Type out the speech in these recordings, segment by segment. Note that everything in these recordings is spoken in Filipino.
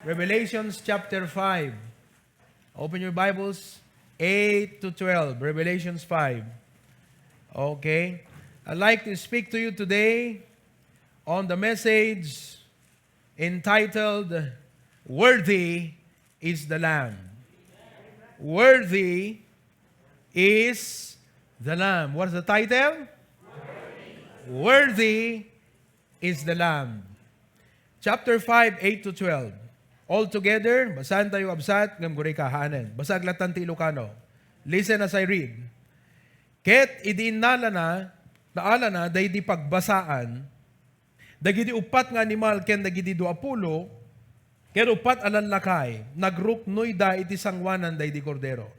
Revelations chapter 5. Open your Bibles, 8 to 12. Revelations 5. Okay. I'd like to speak to you today on the message entitled, Worthy is the Lamb. Worthy is the Lamb. What's the title? Worthy is the Lamb. Chapter 5, 8 to 12. All together, basahan tayo absat, ngam guri kahanan. Basag latan ti Ilocano. Listen as I read. Ket idiinala naala na, day di pagbasaan, dagiti upat nga animal, ken dagiti duapulo, ken upat alan lakay, nagruknoy da iti sangwanan day di kordero.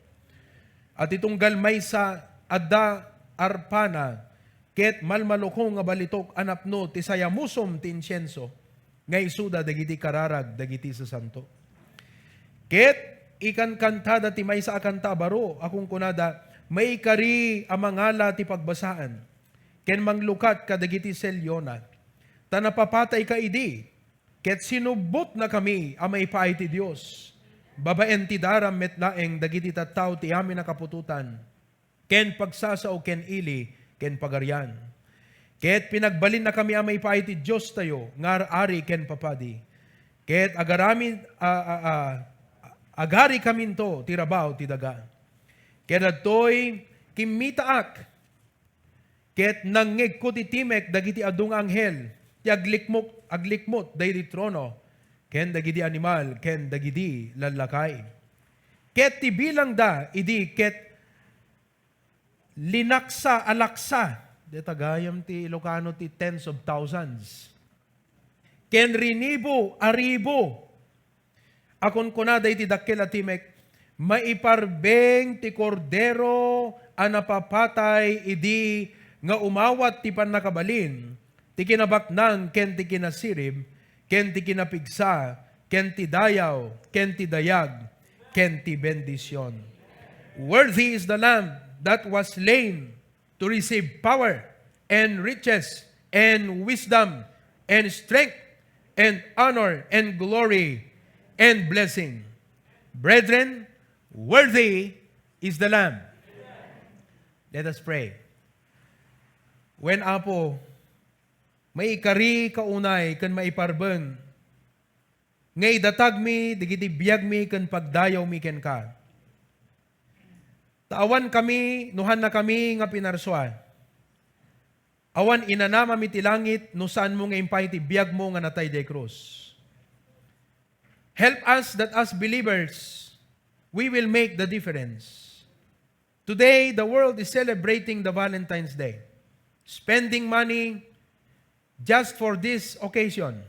At itong galmay sa adda arpana, ket malmalukong nga balitok anapno ti sayamusom ti insyenso, nga isuda dagiti kararag dagiti sa santo. Ket ikan kantada ti may sa akanta baro akong kunada may kari amangala ti pagbasaan. Ken manglukat kadagiti selyona. Tanapapatay ka idi. Ket sinubot na kami amay paay ti Dios. Babaen ti daram metlaeng dagiti tattao ti amin nakapututan. Ken pagsasao ken ili ken pagaryan. Ket pinagbalin na kami amay paay ti Diyos tayo, ngar ari ken papadi. Ket agari kaminto, ti rabaw, ti daga. Ket adtoy kimitaak, ket nangeg ko ti timek, dagiti adung anghel, ti aglikmot, dagiti trono, ken dagiti animal, ken dagiti lalakay. Ket ti bilang da, idi ket linaksa, alaksa, de tagayam ti Ilocano ti tens of thousands. Ken rinibo, aribo. Akon kunada iti dakkel atimek, maiparbeng ti kordero anapapatay idi nga umawat ti pannakabalin, ti kinabaknang ken ti kinasirib, ken ti kinapigsa, ken ti dayaw, ken ti dayag, ken ti bendisyon. Worthy is the Lamb that was slain to receive power and riches and wisdom and strength and honor and glory and blessing. Brethren, worthy is the Lamb. Let us pray. When apo, may ikari kaunay kan maiparbeng, ngay datag mi, digiti biyag mi, kan pagdayaw mi ken ka. Taawan kami, nuhan na kami nga pinarswa. Awan inanama mi ti langit, no saan mo nga impay ti biyag mo nga natay de krus. Help us that as believers, we will make the difference. Today, the world is celebrating the Valentine's Day. Spending money just for this occasion.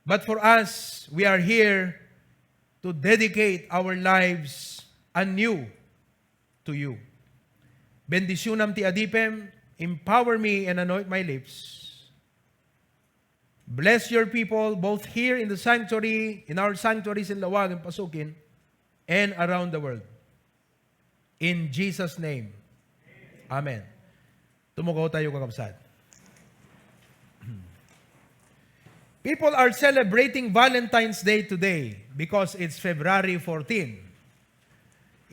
But for us, we are here to dedicate our lives anew to you. Bendisyonam ti adipem, empower me and anoint my lips. Bless your people both here in the sanctuary, in our sanctuaries in Lawag and Pasukin, and around the world. In Jesus' name. Amen. Tumugaw tayo kakabsat. People are celebrating Valentine's Day today because it's February 14.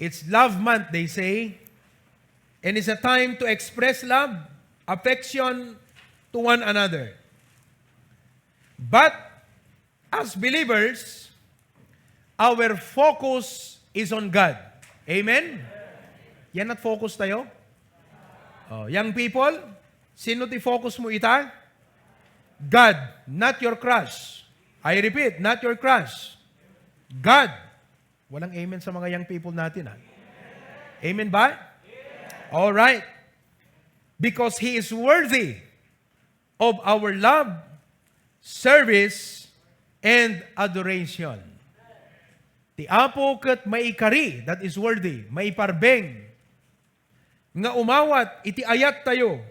It's love month, they say, and it's a time to express love, affection to one another. But as believers, our focus is on God. Amen? Yan at focus tayo? Young people, sino ti focus mo ita? God, not your crush. I repeat, not your crush. God. Walang amen sa mga young people natin. Amen ba? All right. Because He is worthy of our love, service, and adoration. Ti apo ket maikari, that is worthy, maiparbeng, nga umawat, iti ayat tayo,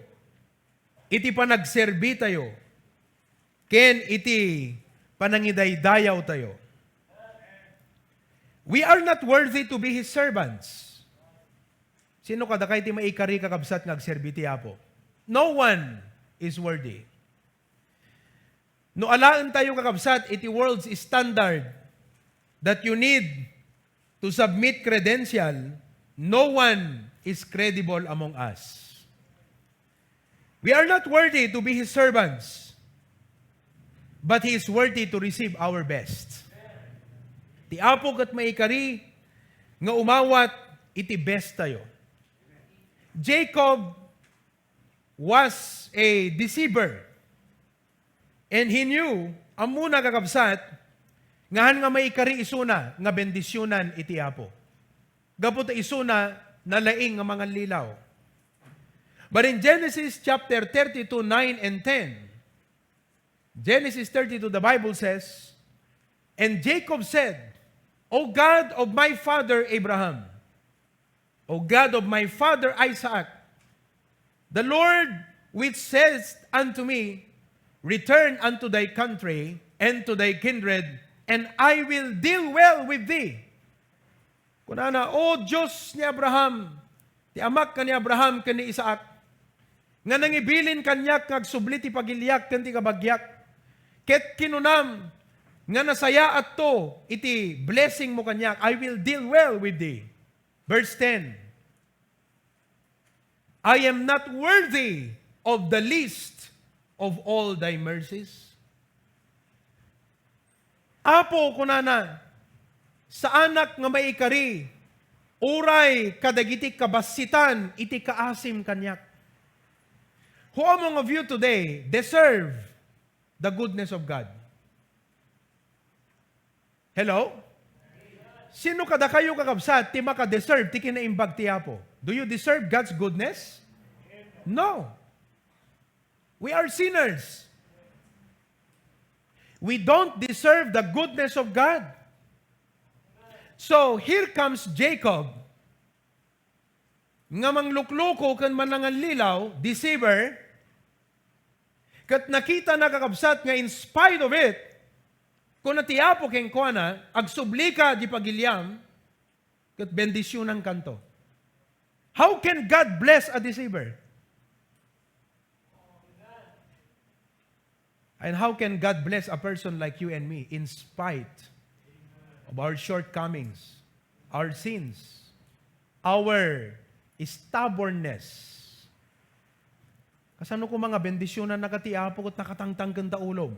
iti panagserbi tayo, ken iti panangidaydayaw tayo. We are not worthy to be His servants. Sino kada kay ti maikari kakabsat ngagserbi ti apo? No one is worthy. No alaan tayo kakabsat, iti world's standard that you need to submit credential, no one is credible among us. We are not worthy to be His servants, but He is worthy to receive our best. Ti apo kat maikari, nga umawat, iti best tayo. Jacob was a deceiver, and he knew, amuna kakabsat, ngahan nga maikari isuna, nga bendisyonan iti apo. Gapot isuna, nalaing nga mga lilaw. But in Genesis chapter 32, 9 and 10, Genesis 32, the Bible says, and Jacob said, O God of my father Abraham, O God of my father Isaac, the Lord which says unto me, return unto thy country and to thy kindred, and I will deal well with thee. Kunana, O Diyos ni Abraham, ti amak ka ni Abraham ka ni Isaac, nga nangibilin kanyak ngagsubli ti pagilyak ken ti kabagyak, ket kinunam, nga nasaya at to, iti blessing mo kanyak, I will deal well with thee. Verse 10, I am not worthy of the least of all thy mercies. Apo kunana, sa anak nga maikari, uray kadagiti kabasitan, iti kaasim kanyak. Who among of you today deserve the goodness of God? Hello? Sino kada kayo kakabsat, ti maka-deserve, ti kinaimbag ti apo? Do you deserve God's goodness? No. We are sinners. We don't deserve the goodness of God. So, here comes Jacob, nga manglukluko kan manangan lilaw, deceiver, kat nakita na kakabsat nga in spite of it, kung natiapo keng kuana, agsubli ka di pagilyam, kat bendisyon ng kanto. How can God bless a deceiver? And how can God bless a person like you and me in spite of our shortcomings, our sins, our stubbornness? Kasano ko mga bendisyonan nakatiapo at nakatangtang kanda ulog.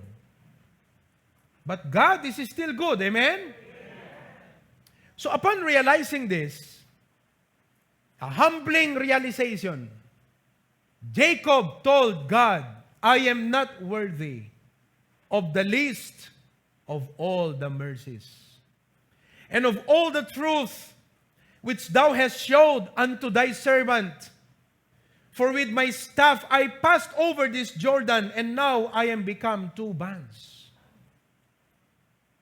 But God is still good. Amen? So upon realizing this, a humbling realization, Jacob told God, I am not worthy of the least of all the mercies, and of all the truth which thou hast showed unto thy servant. For with my staff I passed over this Jordan, and now I am become two bands.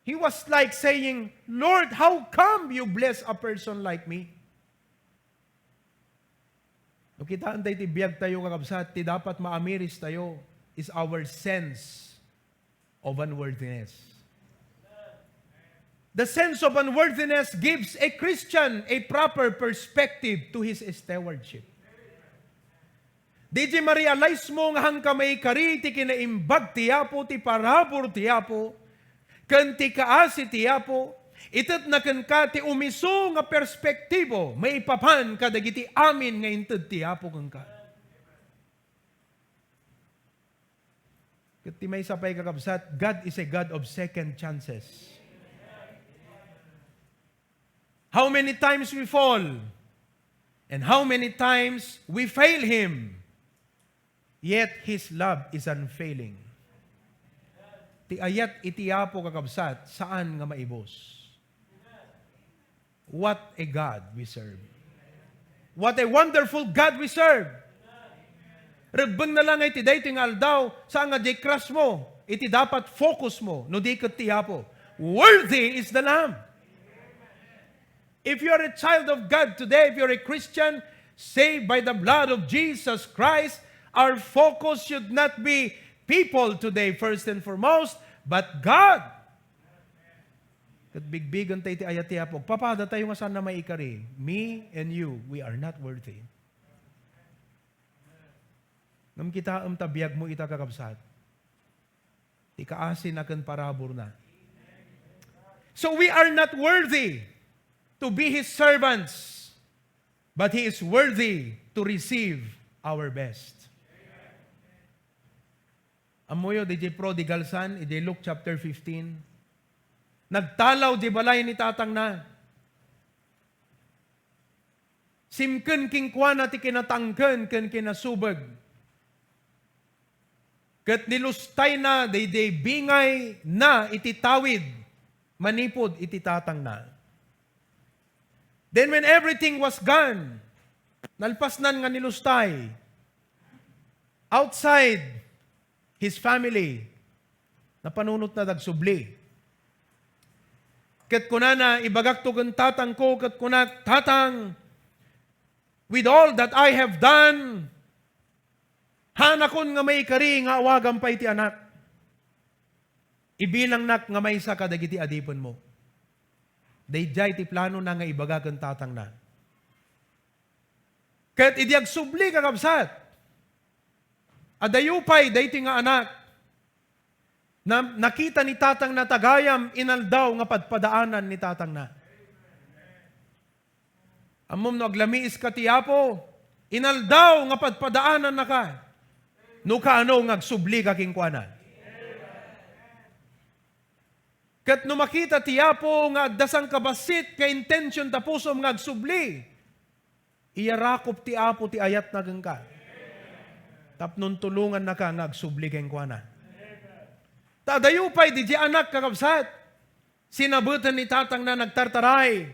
He was like saying, Lord, how come you bless a person like me? No, kitaan tayo, tibiyag tayo kakabsat, ti dapat maamiris tayo is our sense of unworthiness. The sense of unworthiness gives a Christian a proper perspective to his stewardship. Di ma-realize mo nga hang kamay kari, ti kinaimbag tiyapo, ti parabor tiyapo, kan ti kaasi tiyapo, itat na kan ka ti umiso nga perspektibo, may ipapan kadagiti amin nga inted tiyapo kan ka. Kat ti may sapay kakabsat, God is a God of second chances. How many times we fall, and how many times we fail Him, yet His love is unfailing. Ti ayat itiapo kakabsat, saan nga maibos? What a God we serve. What a wonderful God we serve. Regbeng na lang iti day tingal daw, saan nga di crush mo, iti dapat focus mo, no di kat tiapo. Worthy is the Lamb. If you are a child of God today, if you're a Christian, saved by the blood of Jesus Christ, our focus should not be people today, first and foremost, but God. Kat bigbigan tayo ti ayat po, papada tayo nga sana maikari. Me and you, we are not worthy. Ngam kita tabiyag mo ita kakabsat. Ti kaasin akan parabor na. So we are not worthy to be His servants, but He is worthy to receive our best. Amoyo, DJ prodigal son, DJ Luke chapter 15, nagtalaw di balay ni tatang na. Simken king kwana ti kinatangken ken kinasubag. Ket nilustay na, DJ bingay na ititawid, manipod ititatang na. Then when everything was gone, nalpasnan nga nilustay, outside his family, napanunot na dagsubli. Ket kunana, ibagak to kang tatang ko, ket kunak, tatang, with all that I have done, hanakon nga may kari nga awagan pa iti anak. Ibilang nak nga may sa kadagiti adipon mo. Dayjay ti plano na nga ibagak ang tatang na. Ket idiag subli kakabsat. Adayupay, dayti nga anak, na nakita ni tatang na tagayam, inaldaw nga padpadaanan ni tatang na. Amom no aglamiis ka tiyapo, inaldaw nga padpadaanan na ka. No kaano nga agsubli ka kingkwanan. Kat no makita tiyapo nga agdasang kabasit, ka intention tapusom nga agsubli, iyarakop ti apo ti ayat na ka. Tapnon tulungan na ka nga agsubli keng kuana. Tadayupay, di anak kakabsat. Sinabutan ni tatang na nagtartaray.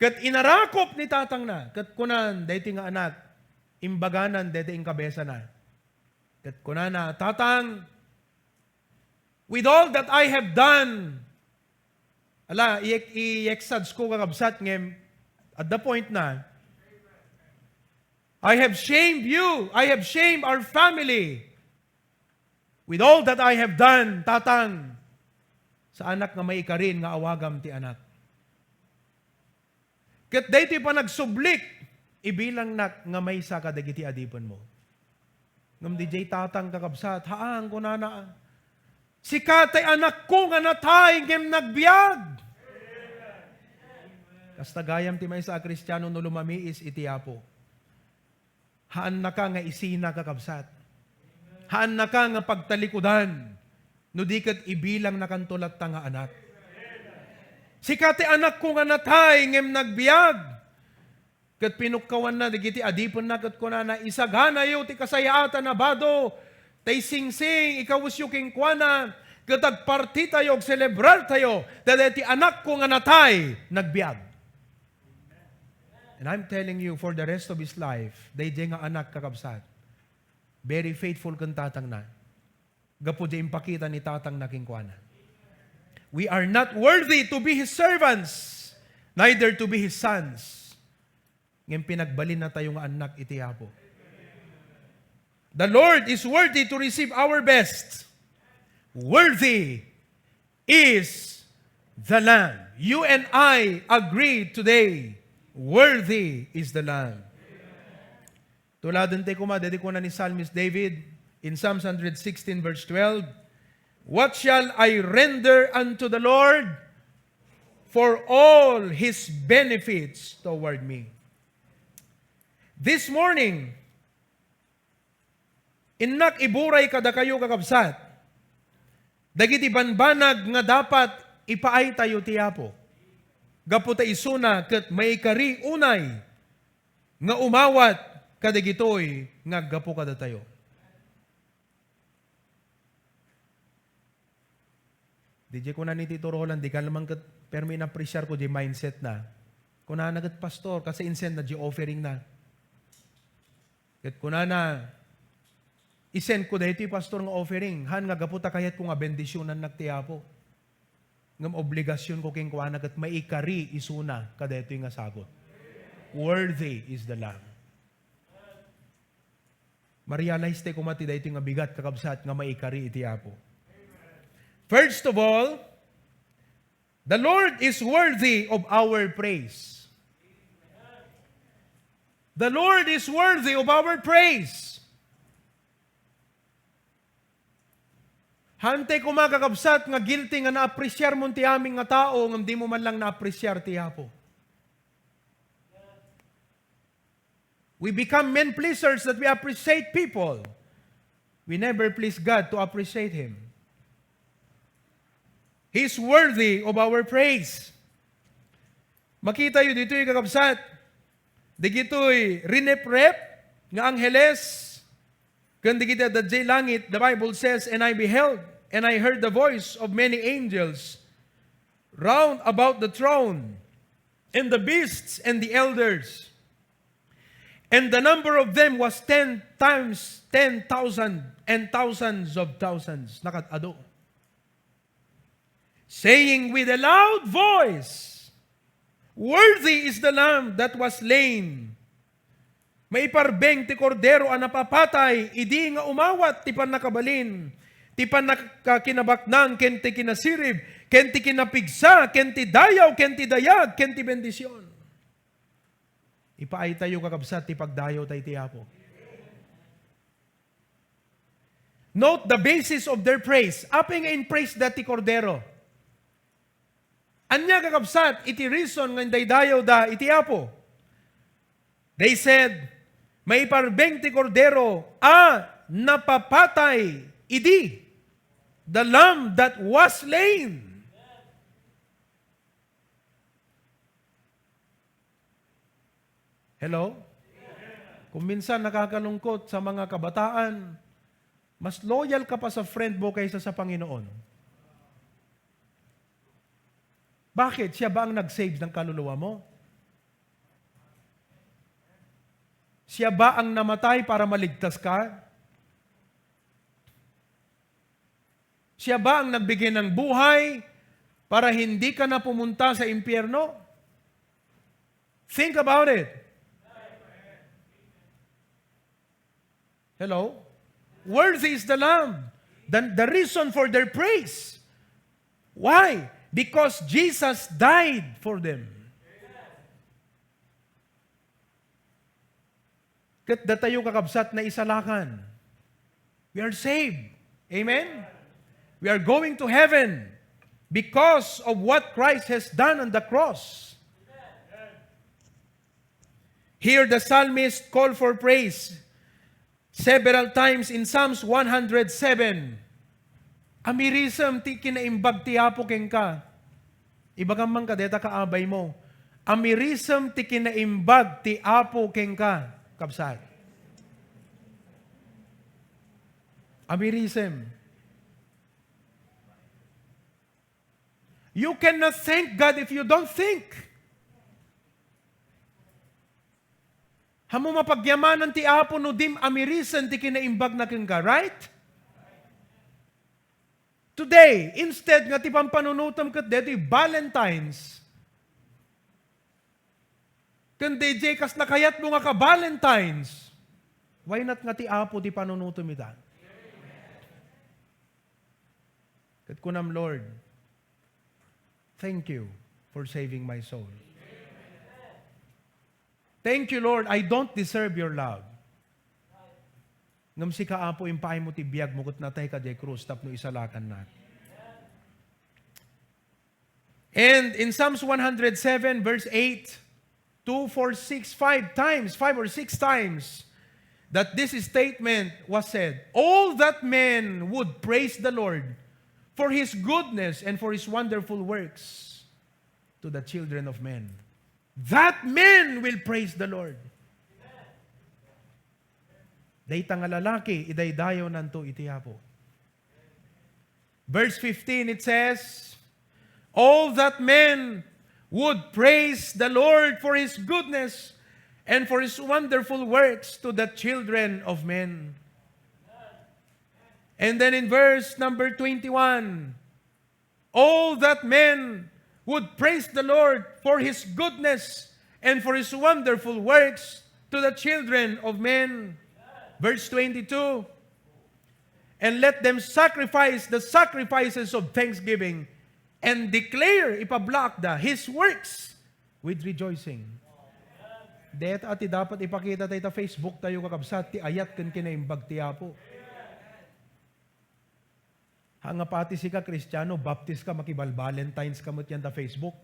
Kat inarakop ni tatang na. Kat kunan, dayti nga anak, imbaganan, dayti ing kabesa na. Kat kunan na, tatang, with all that I have done, ala, i-exads ko kakabsat ngem, at the point na, I have shamed you. I have shamed our family. With all that I have done, tatang, sa anak nga may ikarin nga awagam ti anak. Ket dayti pa nagsublik, ibilang nak nga may sa kadagiti adipon mo. Ngam DJ tatang kakabsat, haang ko na si katay anak ko nga natay ngem nagbiag. Kasta gayam ti may sa Kristiyano no lumamiis iti apo. Haan na ka nga isina kakabsat. Haan na ka nga pagtalikudan. No di kat ibilang na kantulat ta nga anak. Sikati anak ko nga natay ngem nagbiag. Kat pinukkawan na digiti adipon na kat kuna na isagana yo ti kasayaatan na bado. Tay singsing ikawus yu king kuana. Kat agparti tayo celebrar tayo. Dahil ti anak ko nga natay nagbiag. And I'm telling you, for the rest of his life, dayjay nga anak kakabsat. Very faithful kang tatang na. Gapo di impakita ni tatang na kingkwana. We are not worthy to be His servants, neither to be His sons. Ngayon pinagbalin na tayo nga anak iti apo. The Lord is worthy to receive our best. Worthy is the Lamb. You and I agree today. Worthy is the Lamb. Tuladan tayo kuma, dede ko na ni Psalmist David in Psalms 116 verse 12. What shall I render unto the Lord for all His benefits toward me? This morning, inak iburay kada kayo kakabsat. Dagiti banbanag nga dapat ipaay tayo tiyapo. Gaputa isuna ket may kari unay nga umawat kadagitoy nga gapo kada tayo. DJ ko na ni Tito Roland, di ka naman kat pero may na-appreciate ko di mindset na. Kuna na kat pastor kasi insend na di offering na. Ket kuna na isend ko dahiti pastor nga offering han nga gaputa kayat ko nga bendisyonan nagtiapo. Ngam obligasyon ko king kuana kat maikari isuna kadayto nga sagot. Worthy is the Lamb. Ma-realize tayo kumati dayto nga bigat kakabsat nga maikari iti apo. First of all, the Lord is worthy of our praise. The Lord is worthy of our praise. Hante ko makakabsat nga guilty nga na-appresyar mo ti aming nga tao nga di mo man lang na-appresyar ti Apo. We become men pleasers that we appreciate people. We never please God to appreciate Him. He's worthy of our praise. Makita yun dito yung kakabsat. Digito'y rinep-rep nga angheles. Kundi kita dadjay langit, the Bible says, and I beheld, and I heard the voice of many angels round about the throne, and the beasts and the elders. And the number of them was 10 times 10,000 and thousands of thousands. Nakatado. Saying with a loud voice, worthy is the Lamb that was slain. May parbeng ti kordero ang napapatay, idi nga umawat ti panakabalin, ti panakakinabaknang, ken ti kinasirib, ken ti kinapigsa, ken ti dayaw, ken ti dayag, ken ti bendisyon. Ipaay tayo kakabsat, ti pagdayaw tayo ti Apo. Note the basis of their praise. Aping in praise dati kordero. Anya kakabsat, iti reason nga daydayaw da iti Apo. They said, may parbeng ti kordero, napapatay, idi, the lamb that was slain. Hello? Kung minsan nakakalungkot sa mga kabataan, mas loyal ka pa sa friend mo kaysa sa Panginoon. Bakit? Siya ba ang nag-save ng kaluluwa mo? Siya ba ang namatay para maligtas ka? Siya ba ang nagbigay ng buhay para hindi ka na pumunta sa impyerno? Think about it. Hello? Worthy is the Lamb. The reason for their praise. Why? Because Jesus died for them. Kat datayo kakabsat na isalakan. We are saved. Amen? We are going to heaven because of what Christ has done on the cross. Here the psalmist called for praise several times in Psalms 107. Amirisam ti kinaimbag ti Apo ken ka. Ibagang man ka deta kaabay mo. Amirisam ti kinaimbag ti Apo ken ka. Kabsat. Amirism. You cannot thank God if you don't think. Hamo mapagyamanan ti Apo no dim amirisem ti kinaimbag na ken ka, right? Today, instead nga ti pampanunutam ket deti Valentine's, kung DJ kas nakayat mo nga ka Valentine's, why not nga ti Apo ti panunutom ita? Kat kunam, Lord, thank you for saving my soul. Thank you, Lord, I don't deserve your love. Ngam si ka Apo impay mo ti biyag mo kat natay ka di krus tapno isalakan na. And in Psalms 107 verse 8, 2, 4, 6, 5 times, 5 or 6 times, that this statement was said. All that men would praise the Lord for His goodness and for His wonderful works to the children of men. That men will praise the Lord. Dayta nga lalaki, idaydayo nanto iti Apo. Verse 15, it says, all that men would praise the Lord for His goodness and for His wonderful works to the children of men. And then in verse number 21, all that men would praise the Lord for His goodness and for His wonderful works to the children of men. Verse 22, and let them sacrifice the sacrifices of thanksgiving and declare, ipablakda, His works with rejoicing. Det ati dapat ipakita tayo ta Facebook tayo kakabsat, ti ayat ken kinaimbag ti Apo. Hanga pati si ka Kristiyano, baptist ka, makibal-Valentines ka mo't yan da Facebook.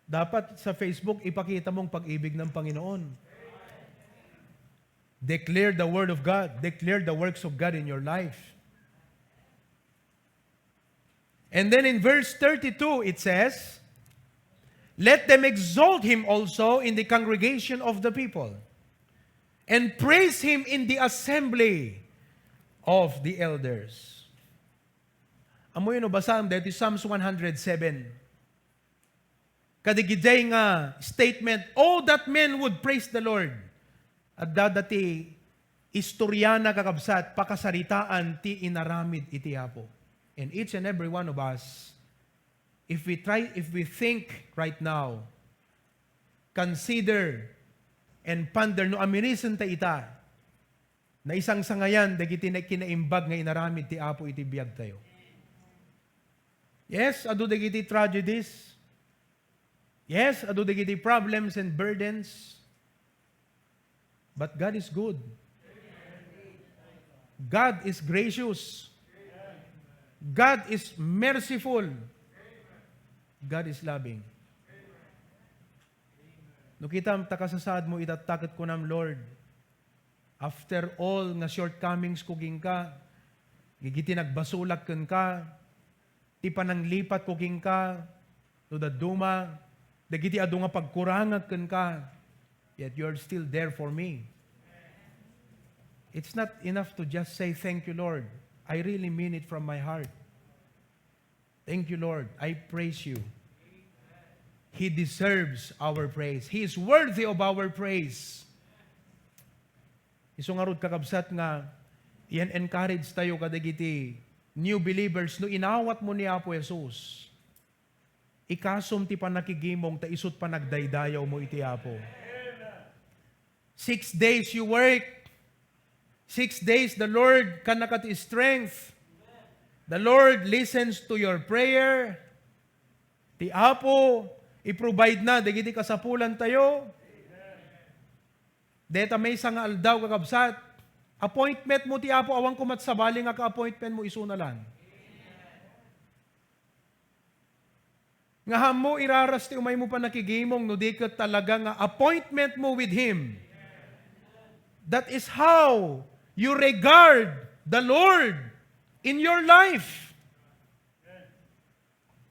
Dapat sa Facebook, ipakita mong pag-ibig ng Panginoon. Declare the Word of God. Declare the works of God in your life. And then in verse 32, it says, let them exalt Him also in the congregation of the people, and praise Him in the assembly of the elders. Amo yun, basam, that is Psalms 107. Kadigiday nga statement, oh, that men would praise the Lord. At dadati, istoryana kakabsat, pakasaritaan ti inaramid iti Apo. And each and every one of us, if we think right now, consider and ponder no aminisan ta ita, na isang sangayan, dagiti na kinaimbag nga inaramid ti Apo iti biyag tayo. Yes, adu dagiti tragedies. Yes, adu dagiti problems and burdens. But God is good. God is gracious. God is merciful. God is loving. No kita takasasad mo itatakot ko nam Lord. After all nga shortcomings kuging ka, gigiti nagbasulak ken ka, ti pananglipat kuging ka, no daduma, dagiti adu nga pagkurangag ken ka, yet you're still there for me. It's not enough to just say thank you, Lord. I really mean it from my heart. Thank you, Lord. I praise you. He deserves our praise. He is worthy of our praise. Isungarod kakabsat nga, iyan encourage tayo kadagiti new believers, no inawat mo ni Apo Jesus. Ikasum ti panakigimong, ta isut panagdaydayaw mo iti Apo. 6 days you work. 6 days, the Lord kanakat strength. The Lord listens to your prayer. Ti Apo, i-provide na, dagiti kasapulan tayo. Deta may isang aldaw kakabsat. Appointment mo ti Apo, awang kumat sabali nga ka-appointment mo isunalan. Nga mo iraras ti umay mo pa nakigimong, no di ka talaga nga appointment mo with Him. That is how you regard the Lord in your life.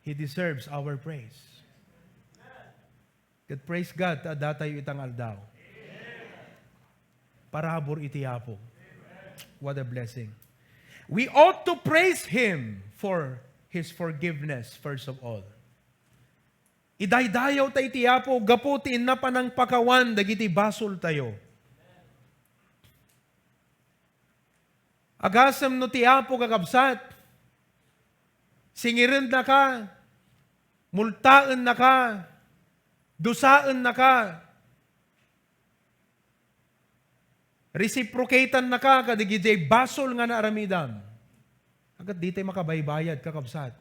He deserves our praise. God, praise God, datayo itang aldaw. Parabor iti Apo. What a blessing. We ought to praise Him for His forgiveness, first of all. Idaydayaw tayo iti Apo, gaputin na panang pakawan, dagiti basol tayo. Agasam no ti Apo kakabsat, singirin na ka, multaan na ka, dusaan na ka, reciprocatean na ka, kadigijay basol nga na aramidam. Agad di tayo makabaybayad kakabsat.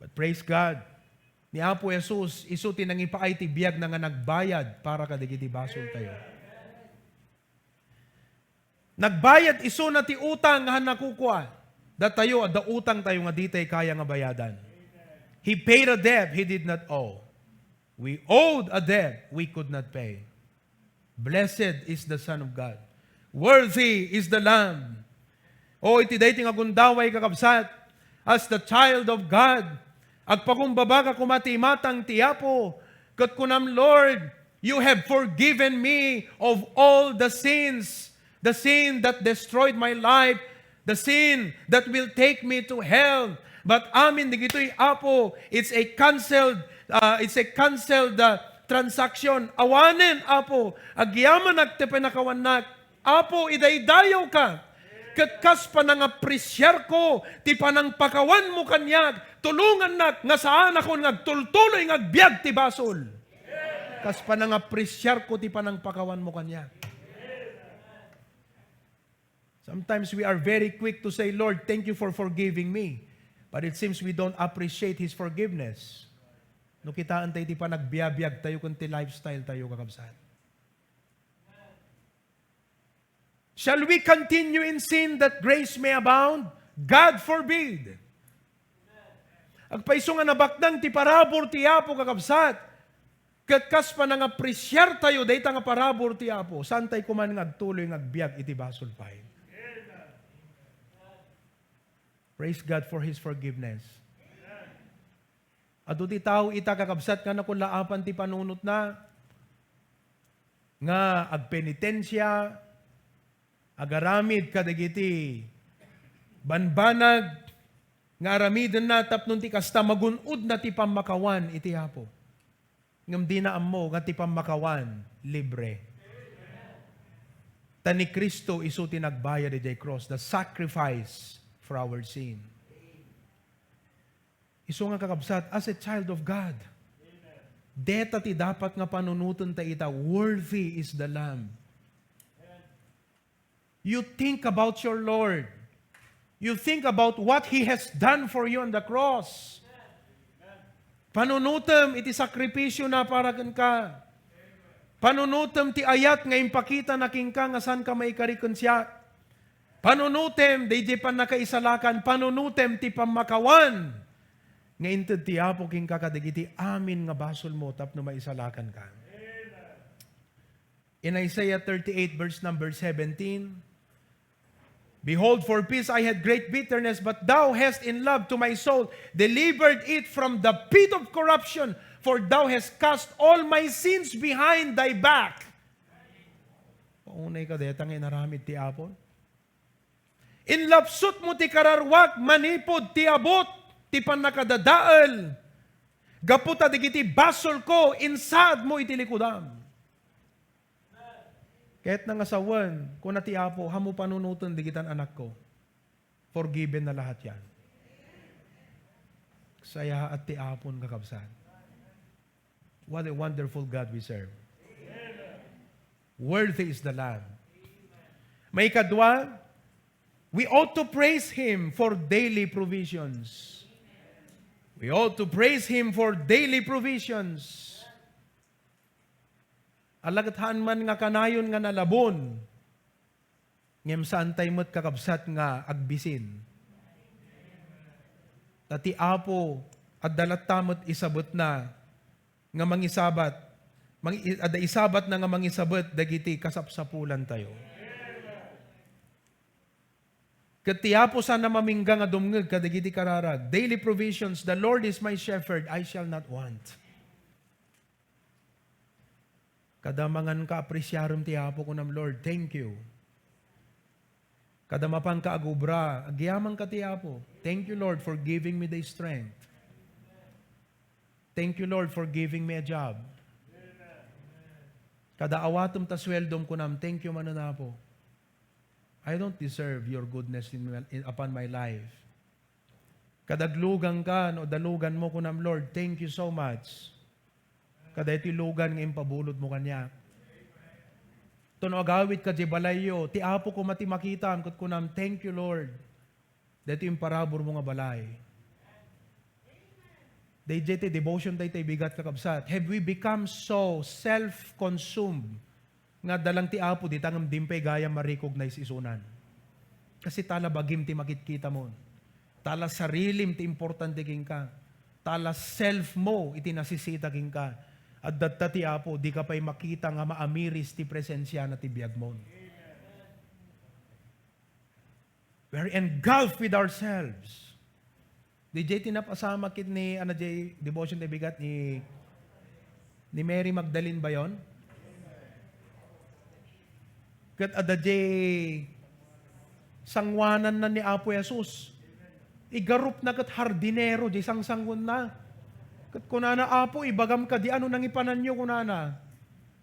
But praise God, ni Apo Jesus, isuti nang ipaay ti biyag na nga nagbayad para kadigiti basol tayo. Nagbayad iso na ti utang nga nakukua. Da tayo, da utang tayo nga di tayo kaya nga bayadan. He paid a debt He did not owe. We owed a debt we could not pay. Blessed is the Son of God. Worthy is the Lamb. O iti dayti nga gundaway kakabsat, as the child of God, agpakumbaba ka kumatimatang ti Apo, kat kunam Lord, you have forgiven me of all the sins, the sin that destroyed my life, the sin that will take me to hell. But amin digito'y Apo, it's a canceled transaction. Awanen, Apo, agyaman nagtepenakawanak. Apo, idaydayaw ka. Katkas pa nang apresyar ko, ti panang pakawan mo kanyag, tulungan nak, nga saan ako ngagtultuloy ngagbiag ti basol. Kas pa nang apresyar ko, ti panang pakawan mo kanyag. Sometimes we are very quick to say, Lord, thank you for forgiving me. But it seems we don't appreciate His forgiveness. No kitaan tayo ti pa nagbiabiyag tayo kunti lifestyle tayo kakabsat. Shall we continue in sin that grace may abound? God forbid. Agpaiso nga nabakdang ti parabor ti Apo kakabsat. Kat kas pa nang apresyar tayo, dahita nga parabor ti Apo. Saan tayo kuman nga agtuloy nga agbiag iti basol pay. Praise God for His forgiveness. Ado ti tao ita kakabsat nga na kung laapan ti panunot na nga agpenitensya, agaramid kadagiti banbanag nga aramiden na tapnon ti kasta magunod na ti pamakawan iti Apo. Ngam di na ammo nga ti pamakawan libre. Tani Kristo isu ti nagbayad iti cross, the sacrifice for our sin. Isu nga kakabsat as a child of God. Deta ti dapat nga panunutan ta ita, worthy is the Lamb. You think about your Lord. You think about what He has done for you on the cross. Panunutam iti sakripisyo na para ka. Panunutam ti ayat nga impakita na king ka nga san ka maikarikon siya. Panunutem di pan nakaisalakan. Panunutem ti pamakawan. Nga inted ti Apo king kakadagiti amin nga basol mo tapno maisalakan ka. In Isaiah 38 verse number 17, behold, for peace I had great bitterness, but thou hast in love to my soul delivered it from the pit of corruption, for thou hast cast all my sins behind thy back. Paunay ka detang inaramid ti Apo. Inlapsot mo ti kararwak, manipod ti abot, ti panakadadaal. Gaputa digiti basol ko, insad mo iti likudam. Kahit nang asawan, kung nati Apo, hamo panunutan digitan anak ko. Forgiven na lahat yan. Saya at ti Apon kakabsan. What a wonderful God we serve. Worthy is the Lamb. May kadwa, we ought to praise Him for daily provisions. We ought to praise Him for daily provisions. Alagathan man nga kanayon nga nalabon, ngem saan tayo mo't kakabsat nga agbisin. Tati Apo, at dalat tamot isabot na, nga mangisabat, ada isabat na nga mangisabot, dagiti kasapsapulan tayo. Kati Apo sana mamingga nga dumngeg, kadagiti kararag, daily provisions, the Lord is my shepherd, I shall not want. Kadamangan ka apresyarum ti Apo ko nam Lord, thank you. Kadamapang ka agubra, agyaman ka ti Apo. Thank you Lord for giving me the strength. Thank you Lord for giving me a job. Kadaawatum ta sweldom ko nam, thank you manan Apo. I don't deserve your goodness upon my life. Kadaglugan ka, no, dalugan mo ko nam Lord, thank you so much. Kada iti lugan ng impabulod mo kanya. Ito no agawit ka di balayo, ti Apo ko mati makita, kat kunam, thank you Lord. Dito yung parabor mo nga balay. Dito devotion tayo bigat kakabsat. Have we become so self-consumed nga dalang ti Apo di tangam dimpay gaya ma-recognize isunan. Kasi tala bagim ti makitkita mo. Tala sarilim ti importante king ka. Tala self mo iti nasisita king ka. At datta ti Apo, di ka pa'y makita nga maamiris ti presensya na ti biyag mo. We're engulfed with ourselves. Di jay tinapasama kit ni, jay, devotion na bigat ni Mary Magdalene ba yun? Kat ada jay sangwanan na ni Apo Jesus. Igarup na kat hardinero, jay sangsanggun na. Kat kunana Apo, ibagam ka di ano nangipanan nyo kunana.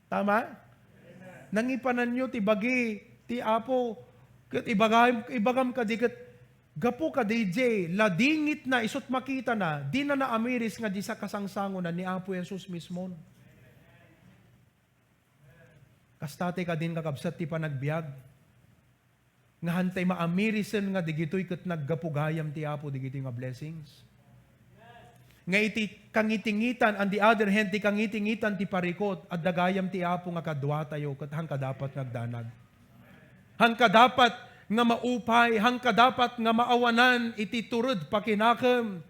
Tama? Amen. Nangipanan nyo, tibagi, ti Apo, kat ibagam ka di, kat gapo ka di jay, ladingit na, isot makita na, di na naamiris nga di sa kasangsangon na ni Apo Jesus mismo. Kastate ka din kakabsat ti panagbiag. Nga hantay maamirisen nga digitoy kat naggapugayam ti Apo digitoy nga blessings. Nga iti kangitingitan, on the other hand, ti kangitingitan ti parikot, at dagayam ti Apo nga kadwa tayo, kat hang kadapat nagdanag. hangka dapat nga maupay, hangka dapat nga maawanan, iti turod pakinakam,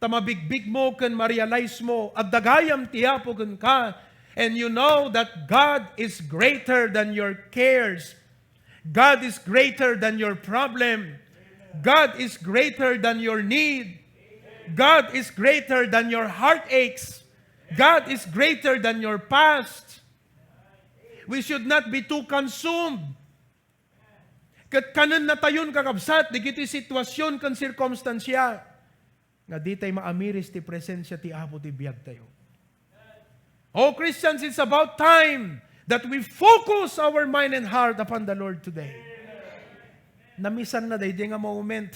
tamabigbig mo kan ma-realize mo, agdagayam tiyapo kan ka, and you know that God is greater than your cares. God is greater than your problem. God is greater than your need. God is greater than your heartaches. God is greater than your past. We should not be too consumed. Kat kanan na tayon kakabsat, di kiti sitwasyon kan sirkumstansya. Nga di tayo maamiris ti presensya ti Apo ti biyag tayo. Oh Christians, it's about time that we focus our mind and heart upon the Lord today. Namisan na day nga moment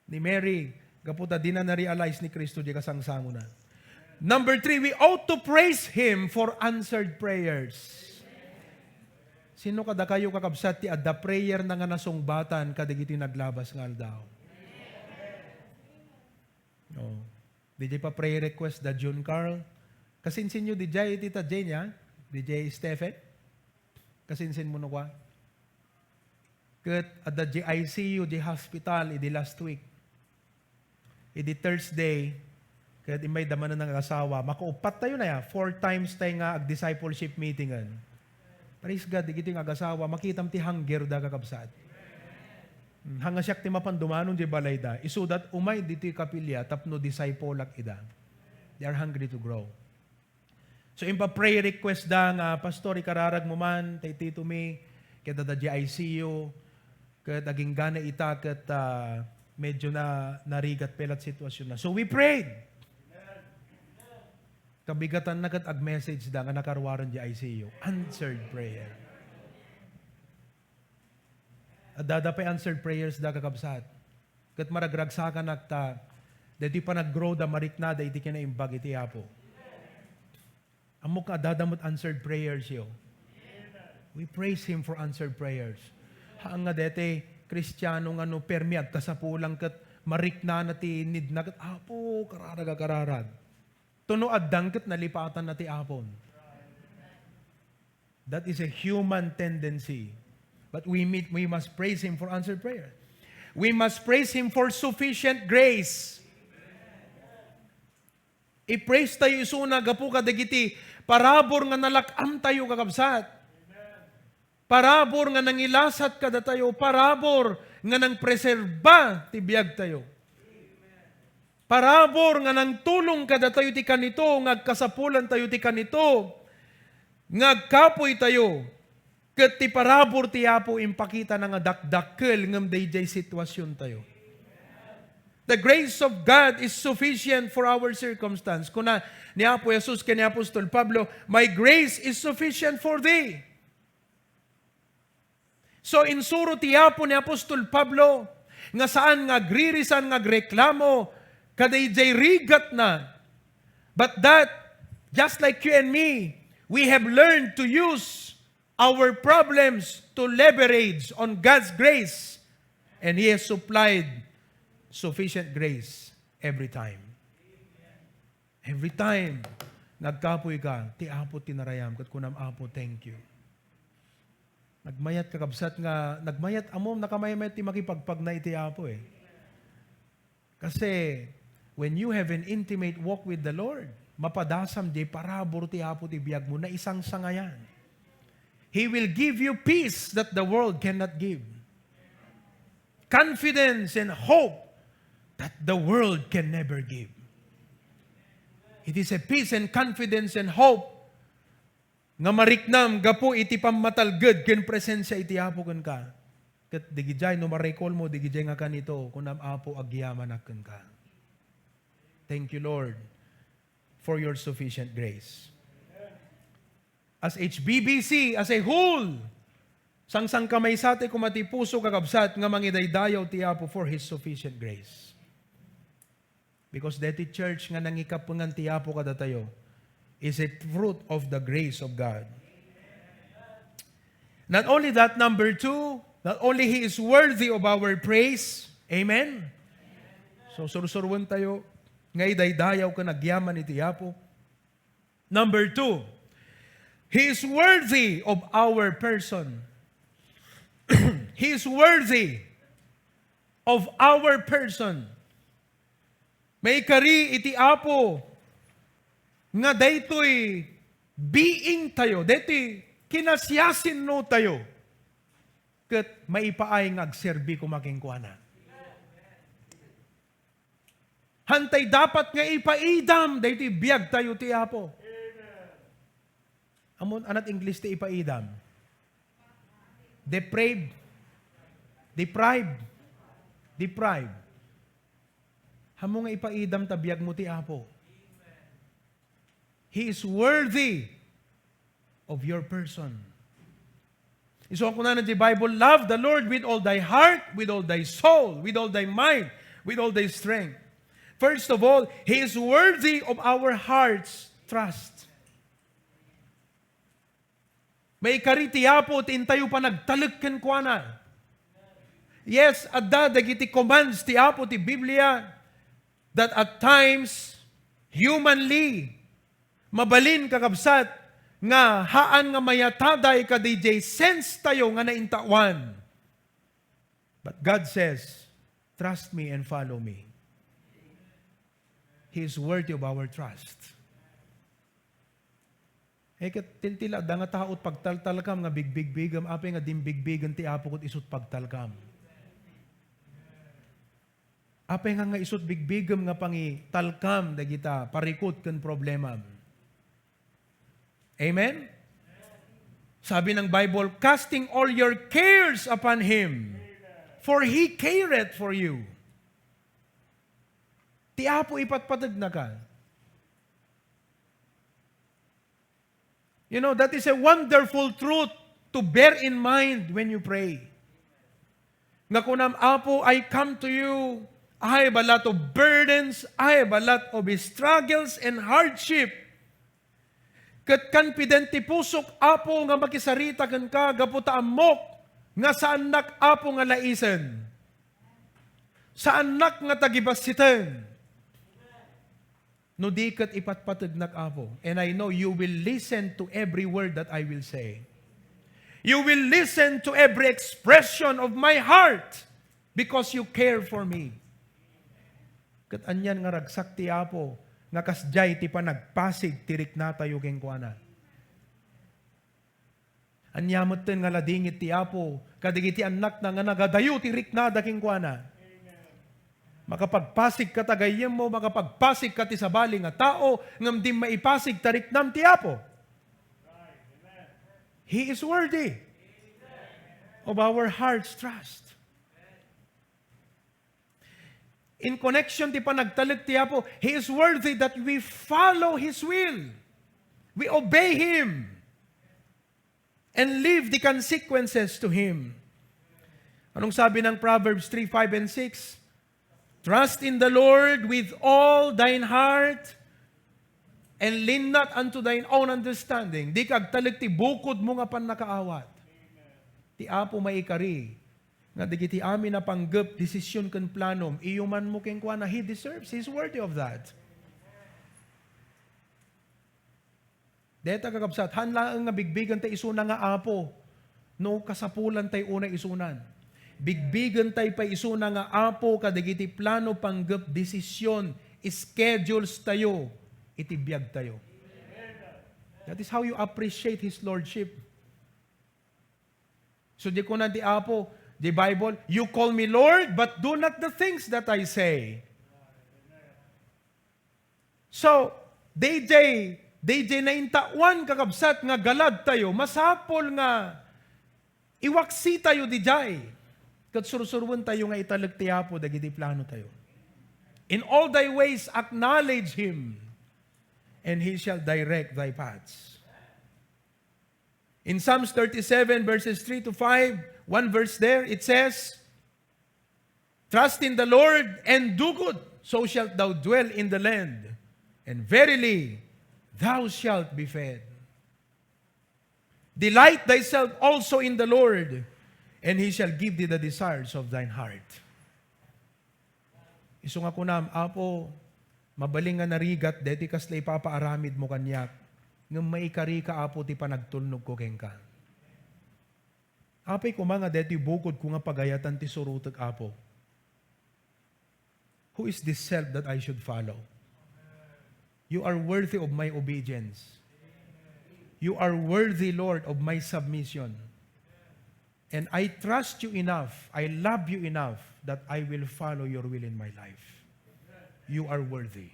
ni Mary, kaputa di na na-realize ni Kristo di kasangsango na. Number 3, we ought to praise Him for answered prayers. Sino kada kayo kakabsat ti adda prayer na nga nasungbatan kadigiti naglabas nga aldaw? No. DJ pa prayer request da June Carl. Kasinsin nyo DJ tita Jane ya? DJ Stephen? Kasinsin mo no kwa? Kat at the ICU, the hospital, idi last week. Idi Thursday, kat imay daman na ng asawa, makaupat tayo na ya, 4 times tayo nga ag-discipleship meetingan. Praise God, di kito yung ag-asawa, makitam ti hangger da kakabsat. Hanga siyak ti mapandumanon di balay da, isudat umay dito yung kapilya, tapno disciple ak ida. They are hungry to grow. So impa pray request da nga, Pastor, ikararag mo man, tay tito mi, kaya da ICU, kat aging gana ita, kat medyo na narigat pelat sitwasyon na. So we prayed. Kabigatan na kat ag-message da nga nakarwaran di ICU. Answered prayer. At dadapay answered prayers da kakabsat. Kat maragragsakan nakta, dati pa nag-grow da mariknada, iti kinaimbag iti apo. Amok ka dadamot answered prayers yo. We praise Him for answered prayers. Haang nga dete, Kristiyano nga no permiat kasapulang kat marikna na ti need na kat apo, kararag. Tuno addang kat nalipatan na ti apon. That is a human tendency. But we must praise Him for answered prayer. We must praise Him for sufficient grace. I-praise tayo isuna, gapu kadagiti, parabor nga nalakam tayo kakabsat. Parabor nga nangilasat kada tayo, parabor nga nang preserba ti biyag tayo. Parabor nga nang tulong kada tayo ti kanito, ngagkasapulan tayo ti kanito, ngagkapoy tayo, ket ti parabor ti Apo impakita na nga dakdakkel ngem dayjay sitwasyon tayo. The grace of God is sufficient for our circumstance. Kuna ni Apo Jesus ken ni Apostol Pablo, my grace is sufficient for thee. So insuro ti Apo ni Apostol Pablo, nga saan nga gririsan nga greklamo, kadayjay rigat na. But that, just like you and me, we have learned to use our problems to leverage on God's grace. And He has supplied sufficient grace every time. Every time, nagkapoy ka, ti Apo tinarayam, kat kunam Apo, thank you. Nagmayat kakabsat nga, nagmayat amom, nakamayamayat ti makipagpag na iti Apo eh. Kasi, when you have an intimate walk with the Lord, mapadasam di parabor ti Apo ti biyag mo na isang sangayan. He will give you peace that the world cannot give. Confidence and hope that the world can never give. It is a peace and confidence and hope nga mariknam gapo iti pamatalged ken presensya iti Apo ken ka. Ket digijay no marecall mo digijay nga kanito kunam Apo agyaman ken ka. Thank you Lord for your sufficient grace. As HBBC, as a whole, sangsang kamay sate kumati puso kakabsat nga mangidaydayaw ti Apo for His sufficient grace. Because deti church nga nangikapungan ti Apo kada tayo is a fruit of the grace of God. Not only that, number 2, not only He is worthy of our praise, amen? So sursurwan tayo, ngay daydayaw ka nagyaman iti Apo. Number 2, He is worthy of our person. He is worthy of our person. May kari iti Apo nga daytoy being tayo, daytoy kinasyasin no tayo. Ket maipaay nga agserbi kumaking kuana. Hantay dapat nga ipaidam daytoy biag tayo ti Apo. Amon anat English ti ipaidam. Deprived. Hamo nga ipaidam tabiyag mo ti Apo. He is worthy of your person. Isuon ko na di Bible, love the Lord with all thy heart, with all thy soul, with all thy mind, with all thy strength. First of all, He is worthy of our heart's trust. May kariti Apo, tintayo pa nagtalagkan kwa na. Yes, adda dagiti commands ti Apo ti Biblia that at times, humanly, mabalin kakabsat, nga haan nga mayataday ka DJ, sense tayo nga naintawan. But God says, trust me and follow me. He is worthy of our trust. Tintila, da nga taot pagtaltalkam nga bigbigam, ape nga dimbigbigan ti Apo kud isut pagtalkam. Ape nga isut bigbigam nga pangi talkam dagita parikot ken problema. Amen? Sabi ng Bible, casting all your cares upon Him, for He careth for you. Ti Apo ipatpatag na ka. You know, that is a wonderful truth to bear in mind when you pray. Nga kunam, Apo, I come to you, I have a lot of burdens, I have a lot of struggles and hardship. Kat confident ti pusok, Apo, nga makisarita kan ka, gaputa amok, nga sa anak, Apo, nga laisen. Sa anak nga tagibasitan. No di kat ipatpatag nak, Apo. And I know you will listen to every word that I will say. You will listen to every expression of my heart because you care for me. Kat anyan nga ragsak ti Apo, nga kasjay ti panagpasig tirik na tayo keng kuana. Anyamot ten nga ladingit ti Apo, kadigiti anak na nga nagadayo tirik na daking kuana. Makapagpasig ka tagayem mo, makapagpasig ka ti sabali nga tao, ngam di maipasig tarik nam ti Apo. He is worthy of our heart's trust. In connection ti panagtalag ti Apo, He is worthy that we follow His will. We obey Him. And leave the consequences to Him. Anong sabi ng Proverbs 3, 5, and 6? Trust in the Lord with all thine heart, and lean not unto thine own understanding. Di kagtalag ti bukod mo nga pan nakaawat. Ti Apo maikari. Nga digiti amin na panggap, desisyon kan planom, iyuman mo keng kwa na He deserves. He's worthy of that. Deta kakabsat, hanlaan nga bigbigan tayo isuna nga Apo, no kasapulan tayo una isunan. Bigbigan tayo pa isuna nga Apo, kadigiti plano panggap, desisyon, schedules tayo, itibiyag tayo. That is how you appreciate His Lordship. So di ko na di Apo, the Bible, you call me Lord, but do not the things that I say. So, DJ na intawan kakabsat nga galad tayo, masapol nga iwaksi tayo di jay. Kat sursurwan tayo nga italag ti Apo, dagiti plano tayo. In all thy ways, acknowledge Him, and He shall direct thy paths. In Psalms 37, verses 3 to 5, one verse there, it says, trust in the Lord and do good, so shalt thou dwell in the land, and verily thou shalt be fed. Delight thyself also in the Lord, and He shall give thee the desires of thine heart. Iso nga kunam, Apo, mabaling nga narigat, deti kasla ipapaaramid mo kanyak, ng maikari ka, Apo, ti panagtulnog ko keng ka. Apay ko mga deti bukod ko nga pagayatan ti surutag apo. Who is this self that I should follow? You are worthy of my obedience. You are worthy, Lord, of my submission. And I trust you enough, I love you enough, that I will follow your will in my life. You are worthy.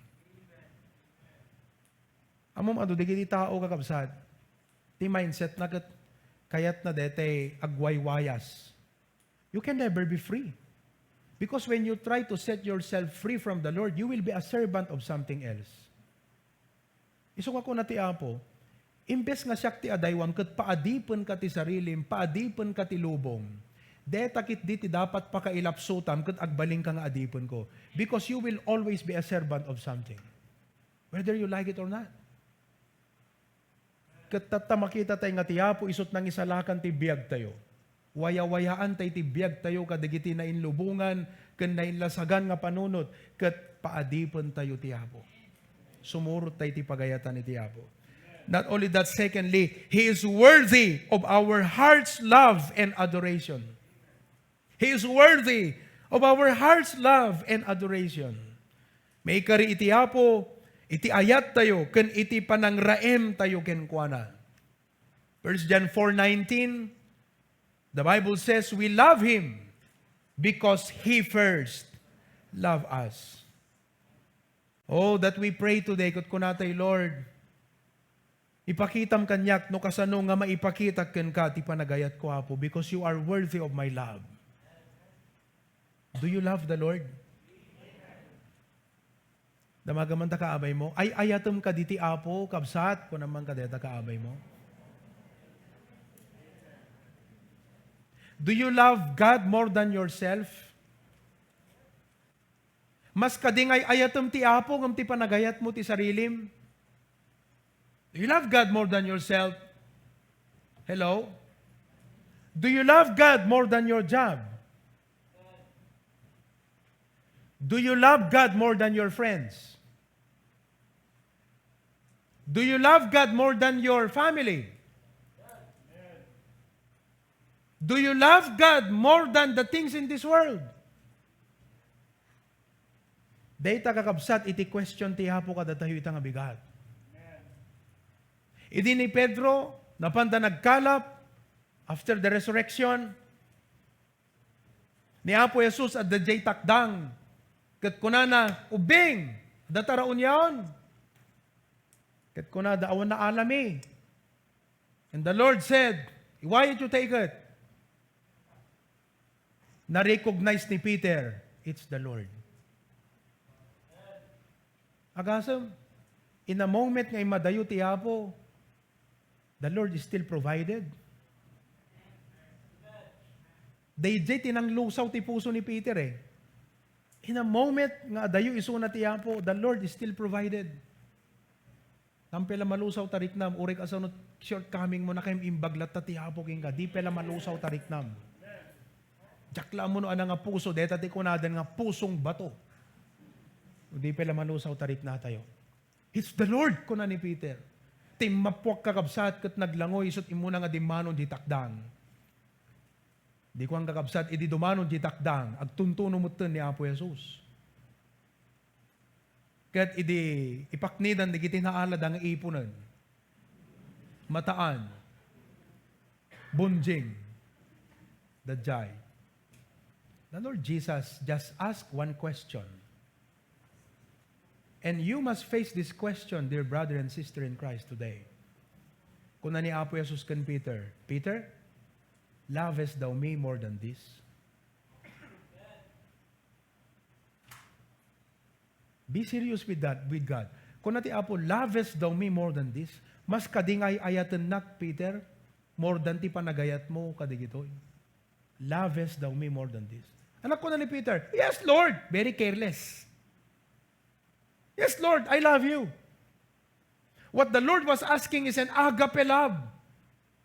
Amom ado, di tao kakabsat. Ti mindset na kayat na dete agwaywayas. You can never be free. Because when you try to set yourself free from the Lord, you will be a servant of something else. Isok ako na ti apo, imbes nga siya ti adaywam, kat paadipan ka ti sarilim, paadipan ka ti lubong, detakit di ti dapat pakailapsutam, kat agbaling ka nga adipan ko. Because you will always be a servant of something. Whether you like it or not. Kat makita tayo nga ti apo, isot nang isalakan ti biyag tayo. Waya-wayaan tayo ti biyag tayo, kadagiti na inlubungan, kan na inlasagan nga panunot, kat paadipan tayo ti apo. Sumurot tayo ti pagayatan ni ti apo. Not only that, secondly, He is worthy of our heart's love and adoration. He is worthy of our heart's love and adoration. May kari iti apo, iti ayat tayo, ken iti panangraem tayo ken kuana. 1 John 4:19, the Bible says, we love Him because He first loved us. Oh, that we pray today, kat kunatay, Lord, ipakitam kanyak, no kasano nga maipakita ken ka, ti panagayat ko apo, because you are worthy of my love. Do you love the Lord? Damagaman ta kaabay mo, ay ayatom ka diti apo, kabsat, kung naman ka deta kaabay mo. Do you love God more than yourself? Mas kadingay ayatom ti apo, ngam ti panagayat mo ti sarilim. Do you love God more than yourself? Hello? Do you love God more than your job? Do you love God more than your friends? Do you love God more than your family? Do you love God more than the things in this world? Data kakabsat, iti question ti hapo kada tayo itang abigat. Idi ni Pedro, napanda nagkalap, after the resurrection, ni Apo Jesus at the jay takdang, kat kunana, ubing, dataraon yaon. Kat kunada, awan na alami. And the Lord said, why did you take it? Na-recognize ni Peter, it's the Lord. Agasam, in a moment nga imadayo ti Apo, the Lord is still provided. Dayjay tinang lusaw ti puso ni Peter eh. In a moment nga dayo isuna ti Apo, the Lord is still provided. Tampela malusaw tariknam, urik asanot shortcoming mo na kayong imbaglat ta ti Apo king ka, di pela malusaw tariknam. Jakla mo no anang nga puso, deta ti kunadan nga pusong bato. Di pela malusaw tarik na tayo. It's the Lord, kuna ni Peter. Timapwak kakabsat kat naglangoy, isot imuna nga dimanon di takdang. Di ko ang kakabsat, idi dumanon di takdang, agtuntuno mo ni Apo Jesus. Kat idi ipaknidan, di kitinaalad ang ipunan. Mataan. Bunjing. Dajay. The Lord Jesus just asked one question. And you must face this question, dear brother and sister in Christ today. Kung ni Apo Jesus kan Peter, Peter, lovest thou me more than this? Be serious with that, with God. Kung nati Apo, lovest thou me more than this? Mas kadingay ayatan nak, Peter, more than ti panagayat mo kadigitoy. Lovest thou me more than this? Anak ko na ni Peter, yes, Lord. Very careless. Yes, Lord, I love you. What the Lord was asking is an agape love.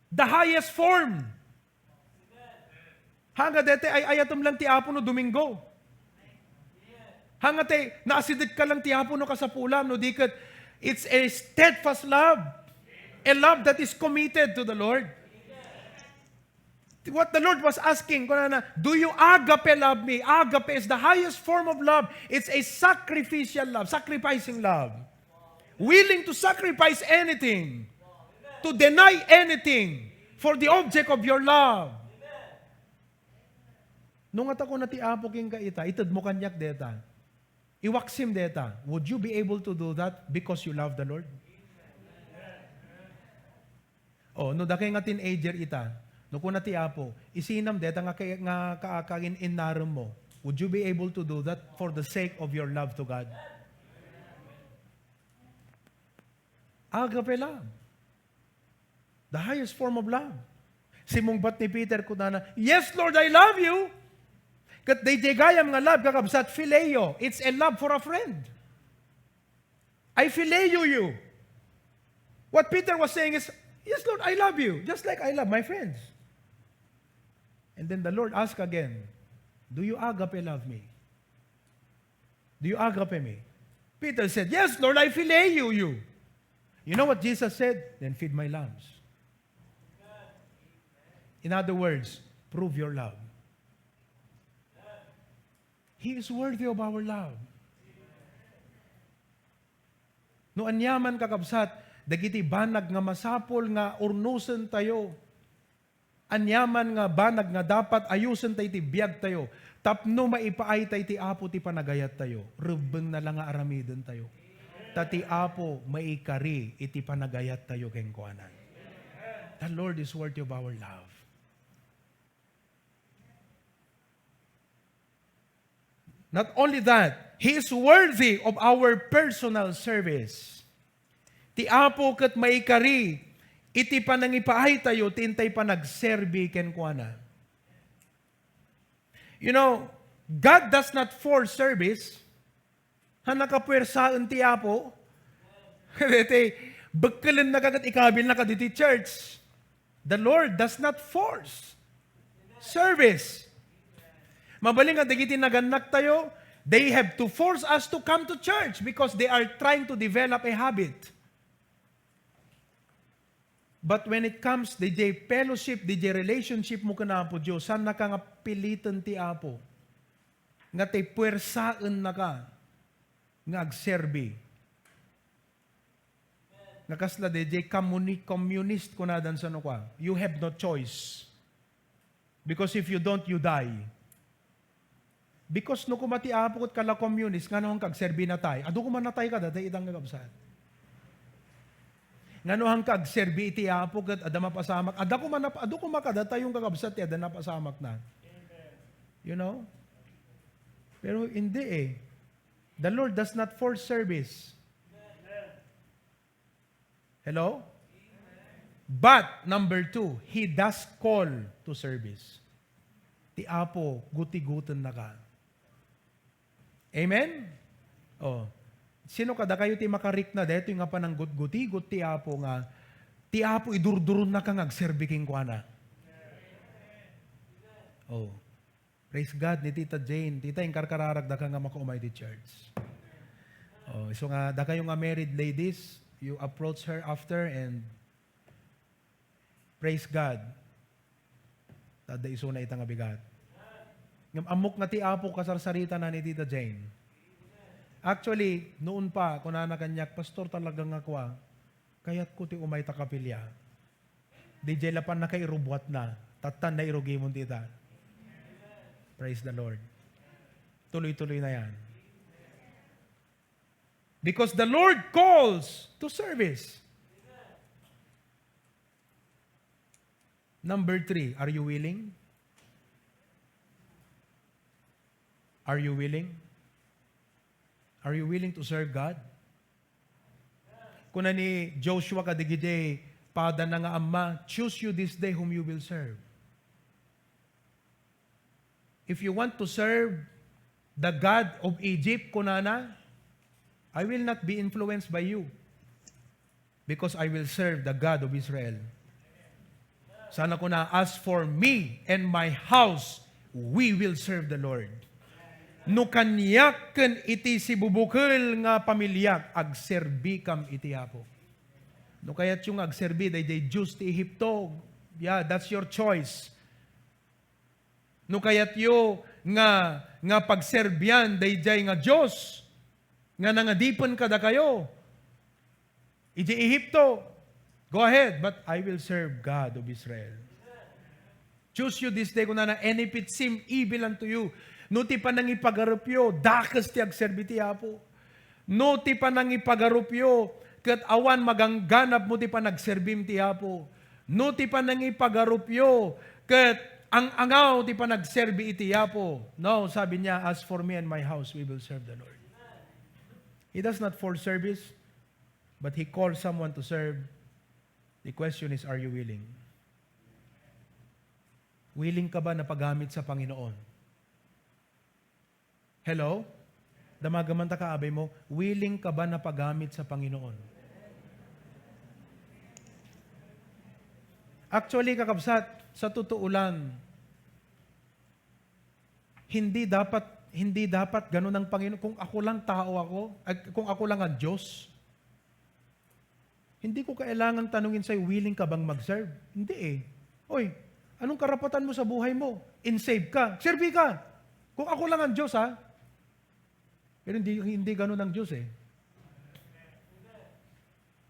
The highest form. Hanga dete ay ayatom lang ti Apo no Domingo. Hanga te naasidik ka lang ti Apo no kasapulam no diket. It's a steadfast love. A love that is committed to the Lord. What the Lord was asking, do you agape love me? Agape is the highest form of love. It's a sacrificial love, sacrificing love. Willing to sacrifice anything, to deny anything for the object of your love. Nung atako na ti apo king kaita, itad mo kanyak deta. Iwaksim deta. Would you be able to do that because you love the Lord? Oh, no dakay nga teenager ita. No kuna ti apo, isinam deta nga kaakagin inarum mo. Would you be able to do that for the sake of your love to God? Agape love. The highest form of love. Simungbat ni Peter kunana, yes Lord, I love you. Kat day gayam nga love kakabsat phileo. It's a love for a friend. I phileo you. What Peter was saying is, yes Lord, I love you, just like I love my friends. And then the Lord asked again, do you agape love me? Do you agape me? Peter said, yes Lord, I phileo you. You know what Jesus said? Then feed my lambs. In other words, prove your love. He is worthy of our love. No anyaman kakabsat, dagiti banag nga masapol nga urnusen tayo. Anyaman nga banag nga dapat ayusen tayo ti biyag tayo. Tapno maipaay tayo ti apo ti panagayat tayo. Rubeng na lang nga aramiden tayo. Tati apo maikari iti panagayat tayo kengkuanan. The Lord is worthy of our love. Not only that, He is worthy of our personal service. Ti apo ket maikari, iti panangipaay tayo, tintay panagserbi kenkuana. You know, God does not force service. Hanakapwersaan ti apo. Kaya bagkalan na kagat ikabil na kaditi church. The Lord does not force service. Mabaling nga dagiti naganak tayo, they have to force us to come to church because they are trying to develop a habit. But when it comes, DJ fellowship, DJ relationship mo kana po Diyos, saan na ka nga pilitan ti apo? Nga tay puwersaan na ka, nga agserbi. Nakasla DJ communist ko na dan sa nukwa. You have no choice. Because if you don't, you die. Because no kumati apo kat kala communist, nga noong kagserbi na tayo. Ado kumanatay ka, datay idang nagabsat. Nga noong kagserbi iti apo kat adama pasamak. Ado kumakada tayong kagabsat, adama pasamak na. You know? Pero hindi eh. The Lord does not force service. Hello? But, number 2, He does call to service. Ti apo, guti-gutan na ka. Amen? Oh. Sino kada kayo ti makarik na dito nga panang guti-gut ti apo nga, ti apo idurdurun na kang agserbiking kwa na. Oh. Praise God ni Tita Jane. Tita, yung karkararag da ka nga makaumay di church. Oh, so nga, da kayo nga married ladies, you approach her after and praise God. Tada iso na itang abigat. Ngam amok nga ti apo kasarsarita na ni Tita Jane. Actually, noon pa, kung nanakanyak, pastor talaga nga kwa, kaya't ko ti umay takapilya. Di lapan na kay irubwat na, tatan na irugi mo tita. Praise the Lord. Tuloy-tuloy na yan. Because the Lord calls to service. Number 3, are you willing? Are you willing? Are you willing to serve God? Kuna ni Joshua kadigide, pada na nga amma, choose you this day whom you will serve. If you want to serve the God of Egypt, kunana, I will not be influenced by you because I will serve the God of Israel. Sana ko na, as for me and my house, we will serve the Lord. No kanyak ken iti si bubukil nga pamilyak, agserbi kam iti apo. No kayat yung agserbi, day Jews ti Ehipto. Yeah, that's your choice. No kayat yo nga pagserbyan dayjay nga Dios nga nangadipon kada kayo. Iti Ehipto. Go ahead, but I will serve God of Israel. Choose you this day kunana, and if it seem evil unto you, no ti pa nang ipagarupyo, dakas ti agserbi ti Apo. No ti pa nang ipagarupyo, ket awan magangganap mo ti pa nagserbim ti Apo. No ti pa nang ipagarupyo, ket ang angaw ti pa nagserbi iti Apo. No, sabi niya, as for me and my house, we will serve the Lord. He does not force service, but He calls someone to serve. The question is, are you willing? Willing ka ba na paggamit sa Panginoon? Hello? Damagaman ta kaabay mo, willing ka ba na paggamit sa Panginoon? Actually, kakabsat, sa totoo lang, hindi dapat ganun ang Panginoon. Kung ako lang tao ako, kung ako lang ang Diyos, hindi ko kailangan tanungin sa'yo, willing ka bang mag-serve? Hindi eh. Oy, anong karapatan mo sa buhay mo? In-save ka. Serve ka. Kung ako lang ang Diyos, ha? Pero hindi ganun ang Diyos eh.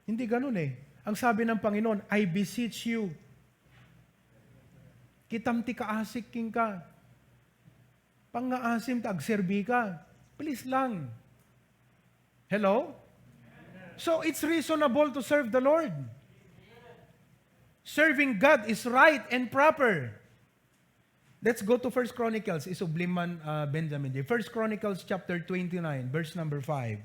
Hindi ganun eh. Ang sabi ng Panginoon, I beseech you. Kitamti kaasik king ka. Pangaasim ta agserbi ka. Please lang. Hello? So it's reasonable to serve the Lord. Serving God is right and proper. Let's go to 1 Chronicles. Isubliman Benjamin. 1 Chronicles chapter 29, verse number 5.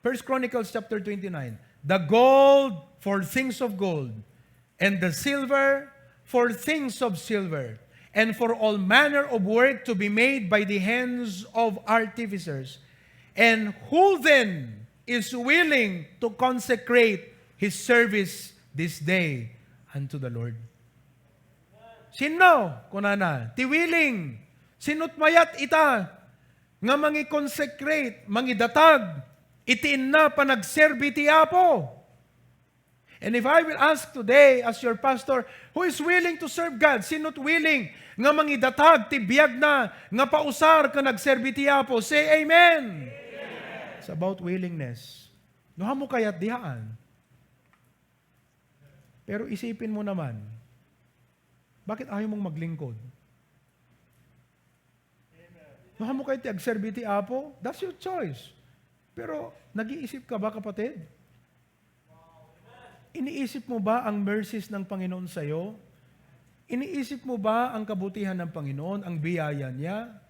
1 Chronicles chapter 29. The gold for things of gold, and the silver for things of silver, and for all manner of work to be made by the hands of artificers. And who then is willing to consecrate his service this day unto the Lord? Sino? Kunana, ti willing, sinut mayat ita, nga mangi-consecrate, mangidatag, itiin na panagserbi ti Apo. And if I will ask today, as your pastor, who is willing to serve God? Sinut willing, nga mangidatag, ti biyag na, nga pausar ka nagserbi ti Apo? Say amen. Amen. It's about willingness. Nuha mo kaya't dihaan. Pero isipin mo naman, bakit ayaw mong maglingkod? Nuha mo kaya't agserbi ti Apo? That's your choice. Pero nag-iisip ka ba, kapatid? Iniisip mo ba ang mercies ng Panginoon sa iyo? Iniisip mo ba ang kabutihan ng Panginoon, ang biyaya niya?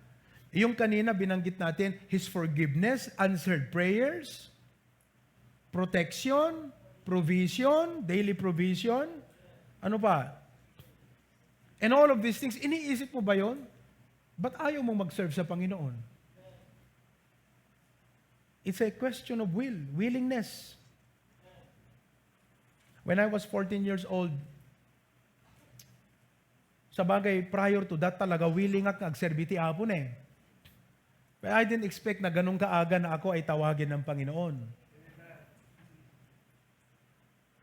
Yung kanina binanggit natin, His forgiveness, answered prayers, protection, provision, daily provision, ano pa? And all of these things, iniisip mo ba yon? Ba't ayaw mong mag-serve sa Panginoon? It's a question of willingness. When I was 14 years old, sa bagay, prior to that talaga, willing ako agserbi ti Apo na eh. But I didn't expect na ganun kaaga na ako ay tawagin ng Panginoon.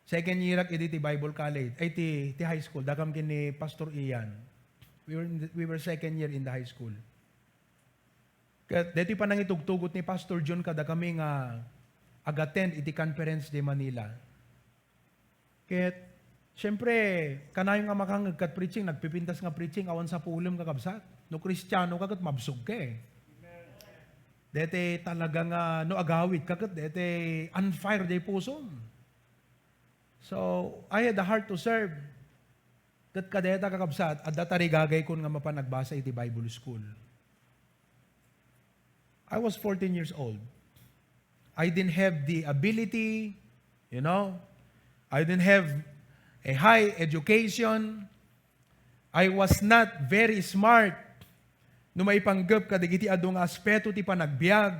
Second year ak ti Bible College, ay ti high school, dakam kini Pastor Ian. We were second year in the high school. Kaya dito pa nang itugtugot ni Pastor John kada kami nga agattend iti conference de Manila. Kaya, siyempre, kanayon nga makangagkat preaching, nagpipintas nga preaching, awan sa pulong kakabsat. No Kristiyano kagat mabsog ka eh. Dete talagang no agawid kagat, dete on fire day puso. So, I had the heart to serve. Kat kadeta kakabsat, at datari gagay ko nga mapanagbasa iti Bible school. I was 14 years old. I didn't have the ability, I didn't have a high education. I was not very smart. No maipanggap kadigiti adong aspeto ti panagbiag.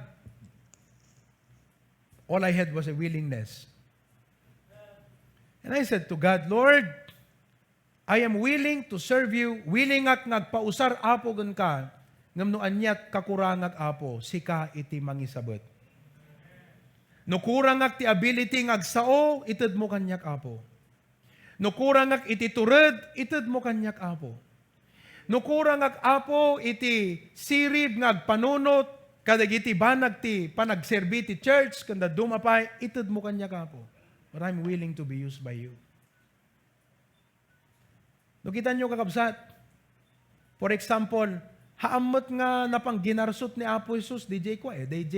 All I had was a willingness. And I said to God, Lord, I am willing to serve you. Willing ak nagpausar Apo gan ka. Ngam no anyat kakurangag Apo, sika iti mangisabot. No kurangak ti ability ngagsao, ited mo kanyak Apo. No kurangak iti tured, ited mo kanyak Apo. Nukura apo iti sirib panunot, kadagiti banag ti panagserbi ti church, kanda dumapay, itad mo kanya kapo. But I'm willing to be used by you. Nakita nyo kakabsat, for example, haamot nga napang ginarsot ni Apo Jesus, DJ ko DJ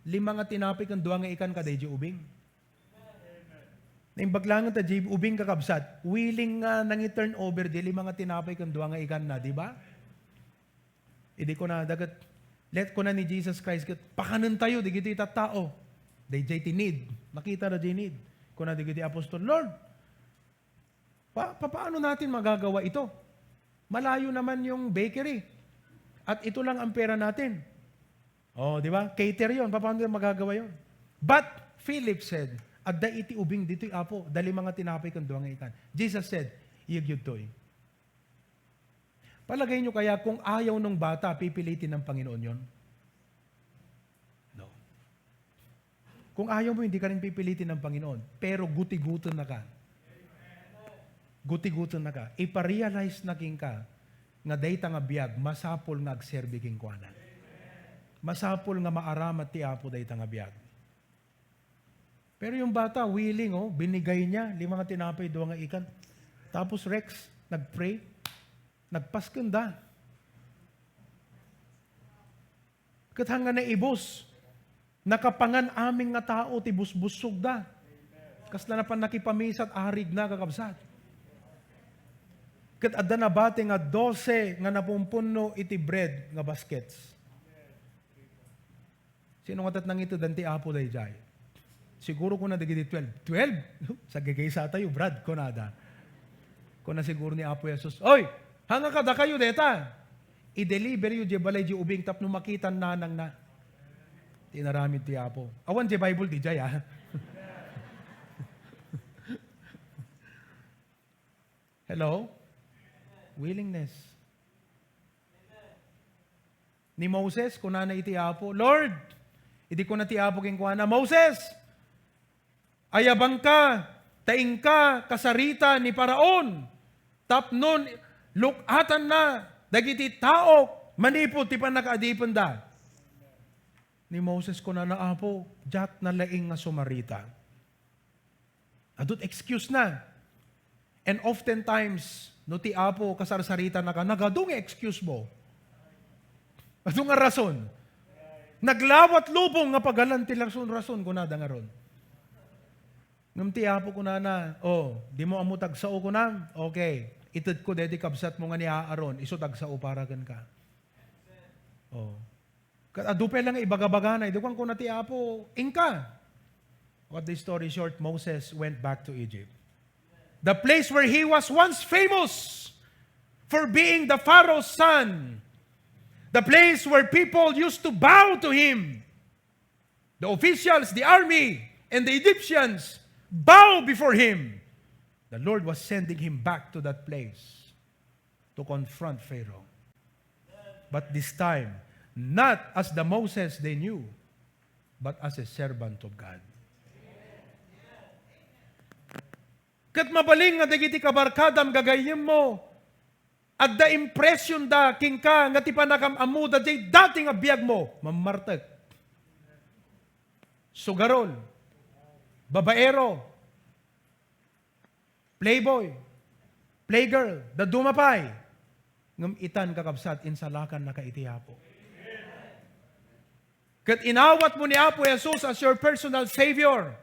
5 nga tinapay kang 2 nga ikan ka, DJ ubing. Naimbaglangan ta, DJ ubing kakabsat, willing nga nang i-turn over, di 5 nga tinapay kang 2 nga ikan na, di ba? Hindi ko na, dagat, let ko na ni Jesus Christ, pakanan tayo, di giti tao. DJ tinid, nakita na di need. Kung na di giti apostol, Lord, paano natin magagawa ito? Malayo naman yung bakery. At ito lang ang pera natin. Oh, di ba? Cater yon. Paano natin magagawa yon? But Philip said, adda iti ubing dito apo, dali mga tinapay kang 2 nga ikan. Jesus said, iyagyud toy. Palagay nyo kaya kung ayaw ng bata, pipilitin ng Panginoon yon? No. Kung ayaw mo, hindi ka rin pipilitin ng Panginoon. Pero guti-guton na ka. Guti-guton na ka. Iparealize na king ka nga dayta nga biyag, masapol nga agserbi king kuanan. Masapol nga maaramat ti Apo dayta nga biyag. Pero yung bata, willing, binigay niya, 5 nga tinapay, 2 nga ikan. Tapos Rex, nagpray, nagpaskanda. Katanga na ibos, nakapangan aming nga tao, ti busbusog da. Kasla na pan nakipamisat, arig na kakabsat. Kat adda na bate nga 12 nga napumpuno iti bread nga baskets. Sino nga tatnang ito danti Apo dayjay? Siguro ko na dagiti 12. 12? Sa gagaysa tayo, Brad, kunada. Kung na siguro ni Apo Jesus, oy, hanga kada kayo deta. I-deliver yu, balay di ubing, tapno makitan nanang na. Tinaramid ti Apo. Awan di Bible di jay, ha? Hello? Willingness. Ni Moses, kuna na iti Apo, Lord, hindi ko na ti Apo king kuana, Moses, ayabang ka, taing ka, kasarita ni Paraon, tapnon, lukatan na, dagiti tao, manipot, ti pa nakaadipon da. Ni Moses, kuna na Apo, jat na laing nga sumarita. Adut excuse na. And oftentimes, no ti Apo kasarsarita na ka, nagadong excuse mo. Ano nga rason? Naglawat lubong nga pagalan ti rason kunada nga ron. Ngam ti Apo kunana, di mo amo tagsao kunam? Okay. Itid ko dedi kabsat mo nga ni Aaron, iso tagsao para gan ka. Adupay lang ibagabagana, di kung kuna ti Apo, ingka. What the story short, Moses went back to Egypt. The place where he was once famous for being the Pharaoh's son. The place where people used to bow to him. The officials, the army, and the Egyptians bow before him. The Lord was sending him back to that place to confront Pharaoh. But this time, not as the Moses they knew, but as a servant of God. Kat mabaling nga dagiti kabarkadam gagayem mo, at the impression da king ka nga ti panakamamu da jay dating abiyag mo, mamartek. Sugarol, babaero, playboy, playgirl, da dumapay, ngam itan kakabsat insalakan na kaiti Apo. Kat inawat mo ni Apo Jesus as your personal Savior,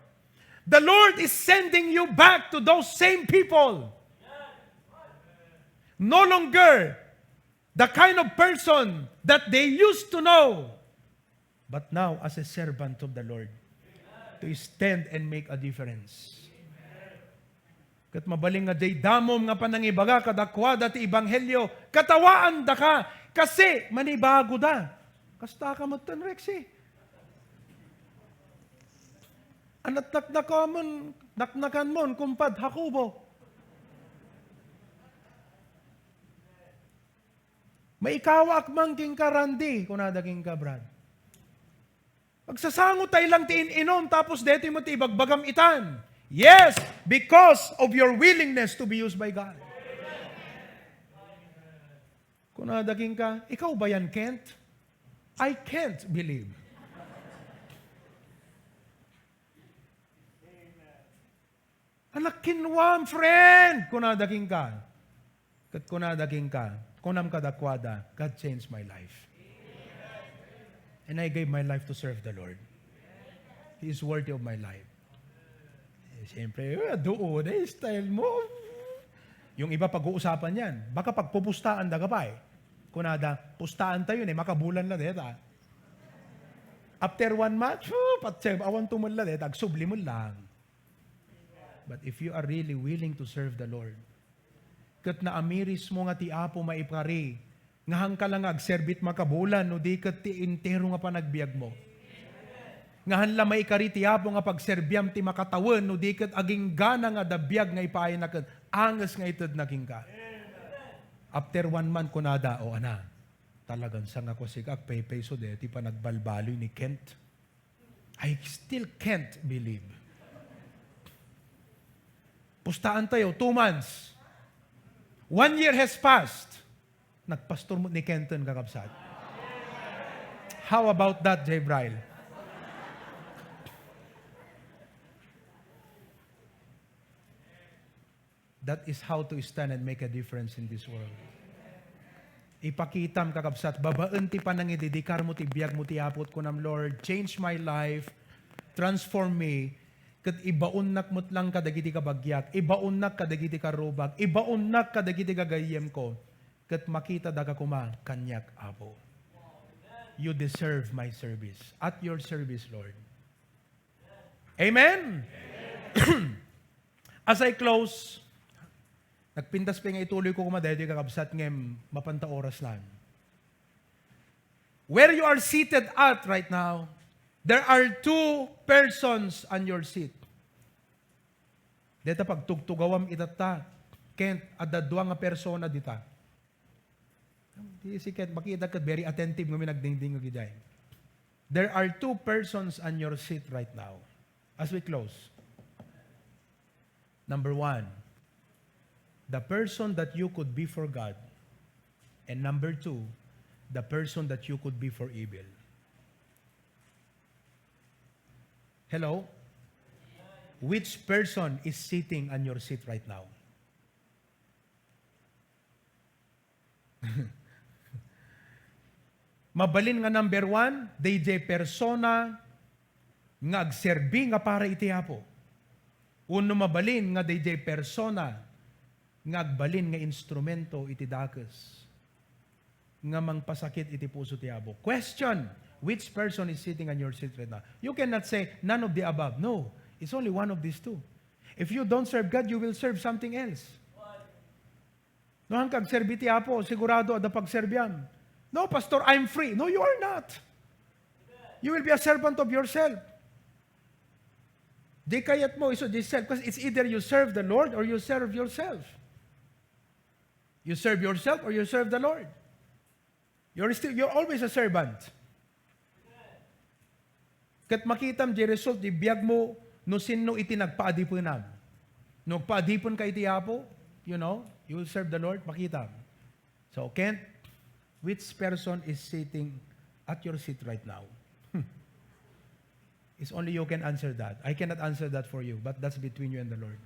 the Lord is sending you back to those same people. No longer the kind of person that they used to know, but now as a servant of the Lord to stand and make a difference. Kat mabaling nga day damom nga panangibaga kadakwa dati ibanghelyo, katawaan da ka kasi manibago da. Kasta ka mo tan Rexy. Anat naknakan mon kumpad Hakubo. Maikawak man king karandi, kung nadaging ka, Brad. Magsasangot tayo lang tiin-inom, tapos dito mo tibagbagam itan. Yes, because of your willingness to be used by God. Kung nadaging ka, ikaw ba yan, Kent? I can't believe. Anak kinwam, friend! Kung nadaging ka. Kat kung nadaging ka, kunam kadakwada, God changed my life. And I gave my life to serve the Lord. He is worthy of my life. Siyempre, doon style mo. Yung iba pag-uusapan yan, baka pagpupustaan daga pa Kunada, pustaan tayo makabulan la deta. After 1 month, awan tumula deta, agsubli mo lang. But if you are really willing to serve the Lord, kat na amiris mo nga ti Apo maipari, nga hang ka lang agserbit makabulan, no di kat ti intero nga pa nagbiag mo. Nga hanla maikari ti Apo nga pagserbyam ti makatawan, no di kat aging gana nga dabiyag nga ipaay na kat, angas nga itad naging ka. After 1 month ko nada, o ana, talagang sang ako sigak, peso de, ti pa nagbalbaloy ni Kent. I still can't believe. Pustaan tayo, 2 months. 1 year has passed. Nagpastor mo ni Kenton kakabsat. How about that, J. Bryle? That is how to stand and make a difference in this world. Ipakitam kakabsat, babaan ti panang ididikar mo ti biyag mo ti apot ko nam Lord, change my life, transform me, kat ibaunnak mo't lang kadagiti kabagyak, ibaunnak kadagiti karubag, ibaunnak kadagiti gagayem ko, kat makita daga kuma, kanyak apo. You deserve my service. At your service, Lord. Amen? As I close, nagpintas pa nga ituloy ko kumadaydo kakabsat ngem mapanta oras lang. Where you are seated at right now, there are 2 persons on your seat. Deta pagtugtugawam itata, Kent, adadwa nga persona dita. Di si Kent, makita ka very attentive nga minagdingding nga giday. There are 2 persons on your seat right now. As we close. Number 1, the person that you could be for God. And number 2, the person that you could be for evil. Hello? Which person is sitting on your seat right now? Mabalin nga number 1, DJ persona nga agserbi nga para iti Apo. Uno mabalin nga DJ persona nga agbalin nga instrumento iti dakes. Nga mangpasakit iti puso ti Apo. Question, which person is sitting on your seat right now? You cannot say none of the above. No, it's only one of these 2. If you don't serve God, you will serve something else. No, hang kagserbi ti Apo, sigurado ada pagserbiam. No, Pastor, I'm free. No, you are not. You will be a servant of yourself. Di kayat mo iso yourself because it's either you serve the Lord or you serve yourself. You serve yourself or you serve the Lord. You're always a servant. Kat makitam di result di biyag mo no sino iti nagpaadipon nam. No paadipon ka iti Apo, you know, you will serve the Lord, makitam. So, Kent, which person is sitting at your seat right now? It's only you can answer that. I cannot answer that for you, but that's between you and the Lord.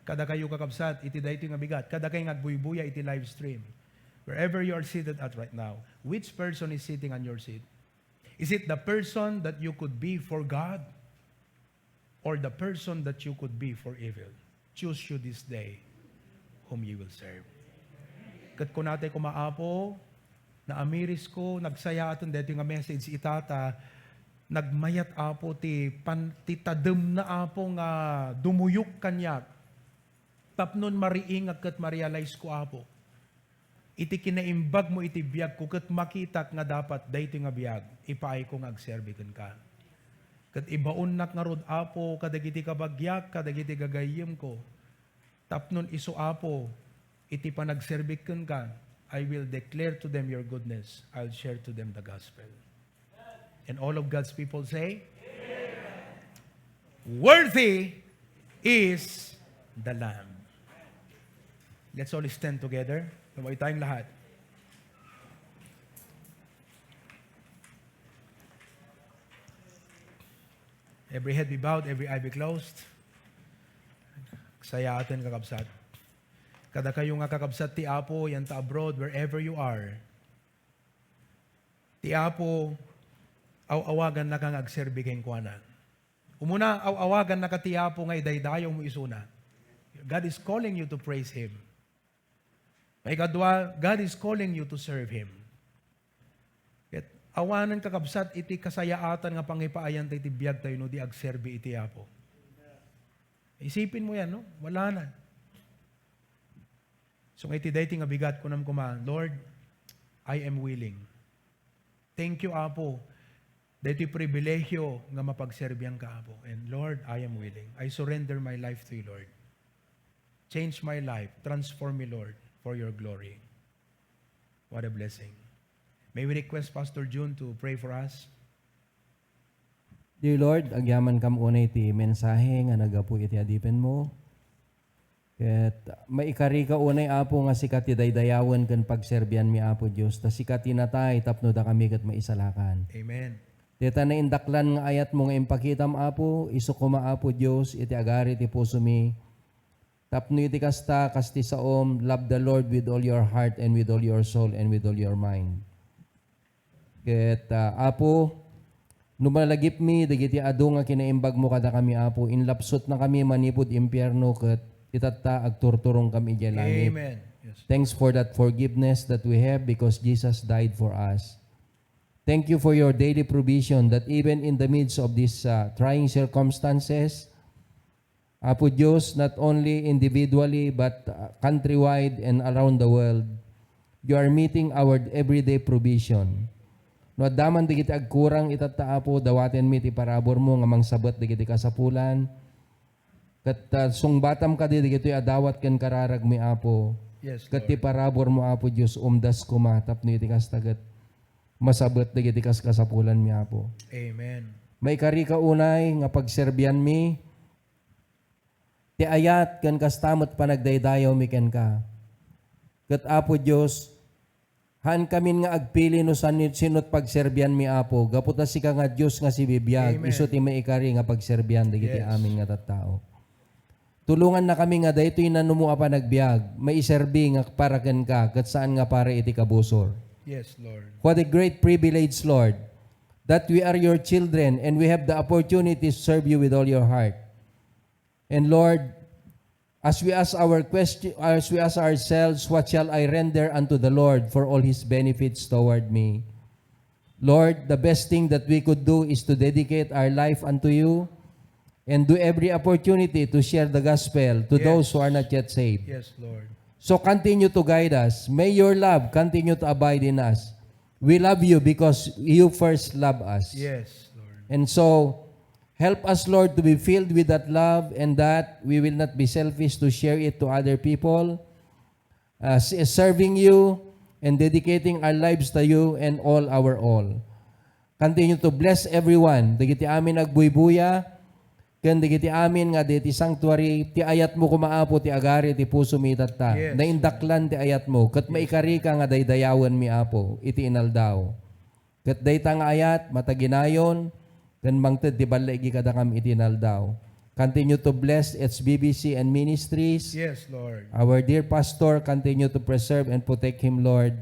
Kada kayo kakabsat, iti dayto nga bigat. Kada kayo ngagbuy-buya, iti live stream. Wherever you are seated at right now, which person is sitting on your seat? Is it the person that you could be for God? Or the person that you could be for evil? Choose you this day whom you will serve. Kat ko natay kumaapo, na amiris ko, nagsaya aton dito nga message itata, nagmayat apo ti tadem na apo nga dumuyok kanyak. Tapnon mariing kat ma-realize ko apo. Iti kinaimbag mo iti biyag ko kat makita nga dapat dayto nga biyag ipaay ko nga agserbiken ka. Kat ibaon nak nga rod apo kadagiti kabagyak kadagiti gagayem ko. Tapnon iso apo iti panagserbiken ka. I will declare to them your goodness. I'll share to them the gospel. And all of God's people say, Amen. Worthy is the Lamb. Let's all stand together. Tumayo tayong lahat. Every head be bowed, every eye be closed. Saya atin kakabsat. Kada kayo nga kakabsat ti Apo, yan ta abroad, wherever you are. Ti Apo, awagan na kang agserbi keng kuanan. Umuna, awagan na ka ti Apo nga idaydayaw mo isuna. God is calling you to praise Him. May kadwa, God is calling you to serve Him. Ket awanan kakabsat iti kasayaatan nga pangipaayan tayo iti biyag tayo no di agserbi iti Apo. Isipin mo yan, no? Wala na. So iti dayti nga bigat kunam kuma, Lord, I am willing. Thank you, Apo. Dayti pribilehyo nga mapagserbihan ka, Apo. And Lord, I am willing. I surrender my life to you, Lord. Change my life. Transform me, Lord, for your glory. What a blessing. May we request Pastor June to pray for us? Dear Lord, agyaman kam unay iti mensahe nga nagapu iti adipen mo. Ket maikari ka unay Apo nga sikat ti daydayawen ken pagserbian mi Apo Dios ta sikat tinatay tapno da kami ket maisalakan. Amen. Deta na indaklan nga ayat mo nga impakitam Apo, isukuma Apo Dios iti agari ti puso mi. Tapno iti kasta kasti saom, love the Lord with all your heart and with all your soul and with all your mind. Ket Apo, numalagip mi dagiti adu nga kinaimbag mo kada kami Apo, inlapsot na kami manipud impyerno ket itata agturturong kami iti langit. Amen. Yes. Thanks for that forgiveness that we have because Jesus died for us. Thank you for your daily provision that even in the midst of these trying circumstances, Apo Diyos, not only individually but countrywide and around the world, you are meeting our everyday provision. No daman digiti agkurang itata Apo dawaten mi ti parabor mo nga mangsabot digiti kasapulan. Ket sungbatam ka digiti adawat ken kararag mi Apo. Yes, Ket ti parabor mo Apo Dios umdas kumatap no iti kastaget masabot digiti kasapulan mi Apo. Amen. May kari ka unay nga pagserbian mi ti ayat ken kastamot panagdaydayaw mi ken ka. Ket Apo Dios, han kamin nga agpili no sinot pagserbian mi Apo, gaputa sika nga Dios nga si bibiyag, isu ti maikari nga pagserbian digiti amin nga tattao. Tulungan na kami nga daytoy nanumo pa nagbiag, maiserbi nga para ken ka, ket saan nga para iti kabusor. Yes, Lord. What a great privilege, Lord, that we are your children and we have the opportunity to serve you with all your heart. And Lord, as we ask ourselves, what shall I render unto the Lord for all His benefits toward me? Lord, the best thing that we could do is to dedicate our life unto you and do every opportunity to share the gospel to those who are not yet saved. Yes, Lord. So continue to guide us. May your love continue to abide in us. We love you because you first love us. Yes, Lord. And so, help us, Lord, to be filled with that love and that we will not be selfish to share it to other people, serving you and dedicating our lives to you and all our all. Continue to bless everyone. Digiti amin agbuybuya, ken digiti amin nga diti sanctuary, ti ayat mo kumaapo ti agari ti puso mi tatta. Yes. Naindaklan ti ayat mo, ket maikari ka nga daydayawan mi Apo, iti inaldaw. Ket dayta nga ayat, mataginayon, ken mangted ti balegi kadakam iti inaldaw. Continue to bless its BBC and ministries. Yes, Lord. Our dear pastor, continue to preserve and protect him, Lord,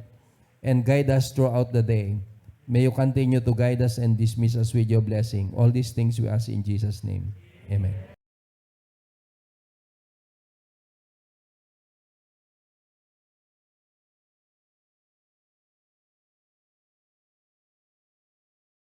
and guide us throughout the day. May you continue to guide us and dismiss us with your blessing. All these things we ask in Jesus' name. Amen.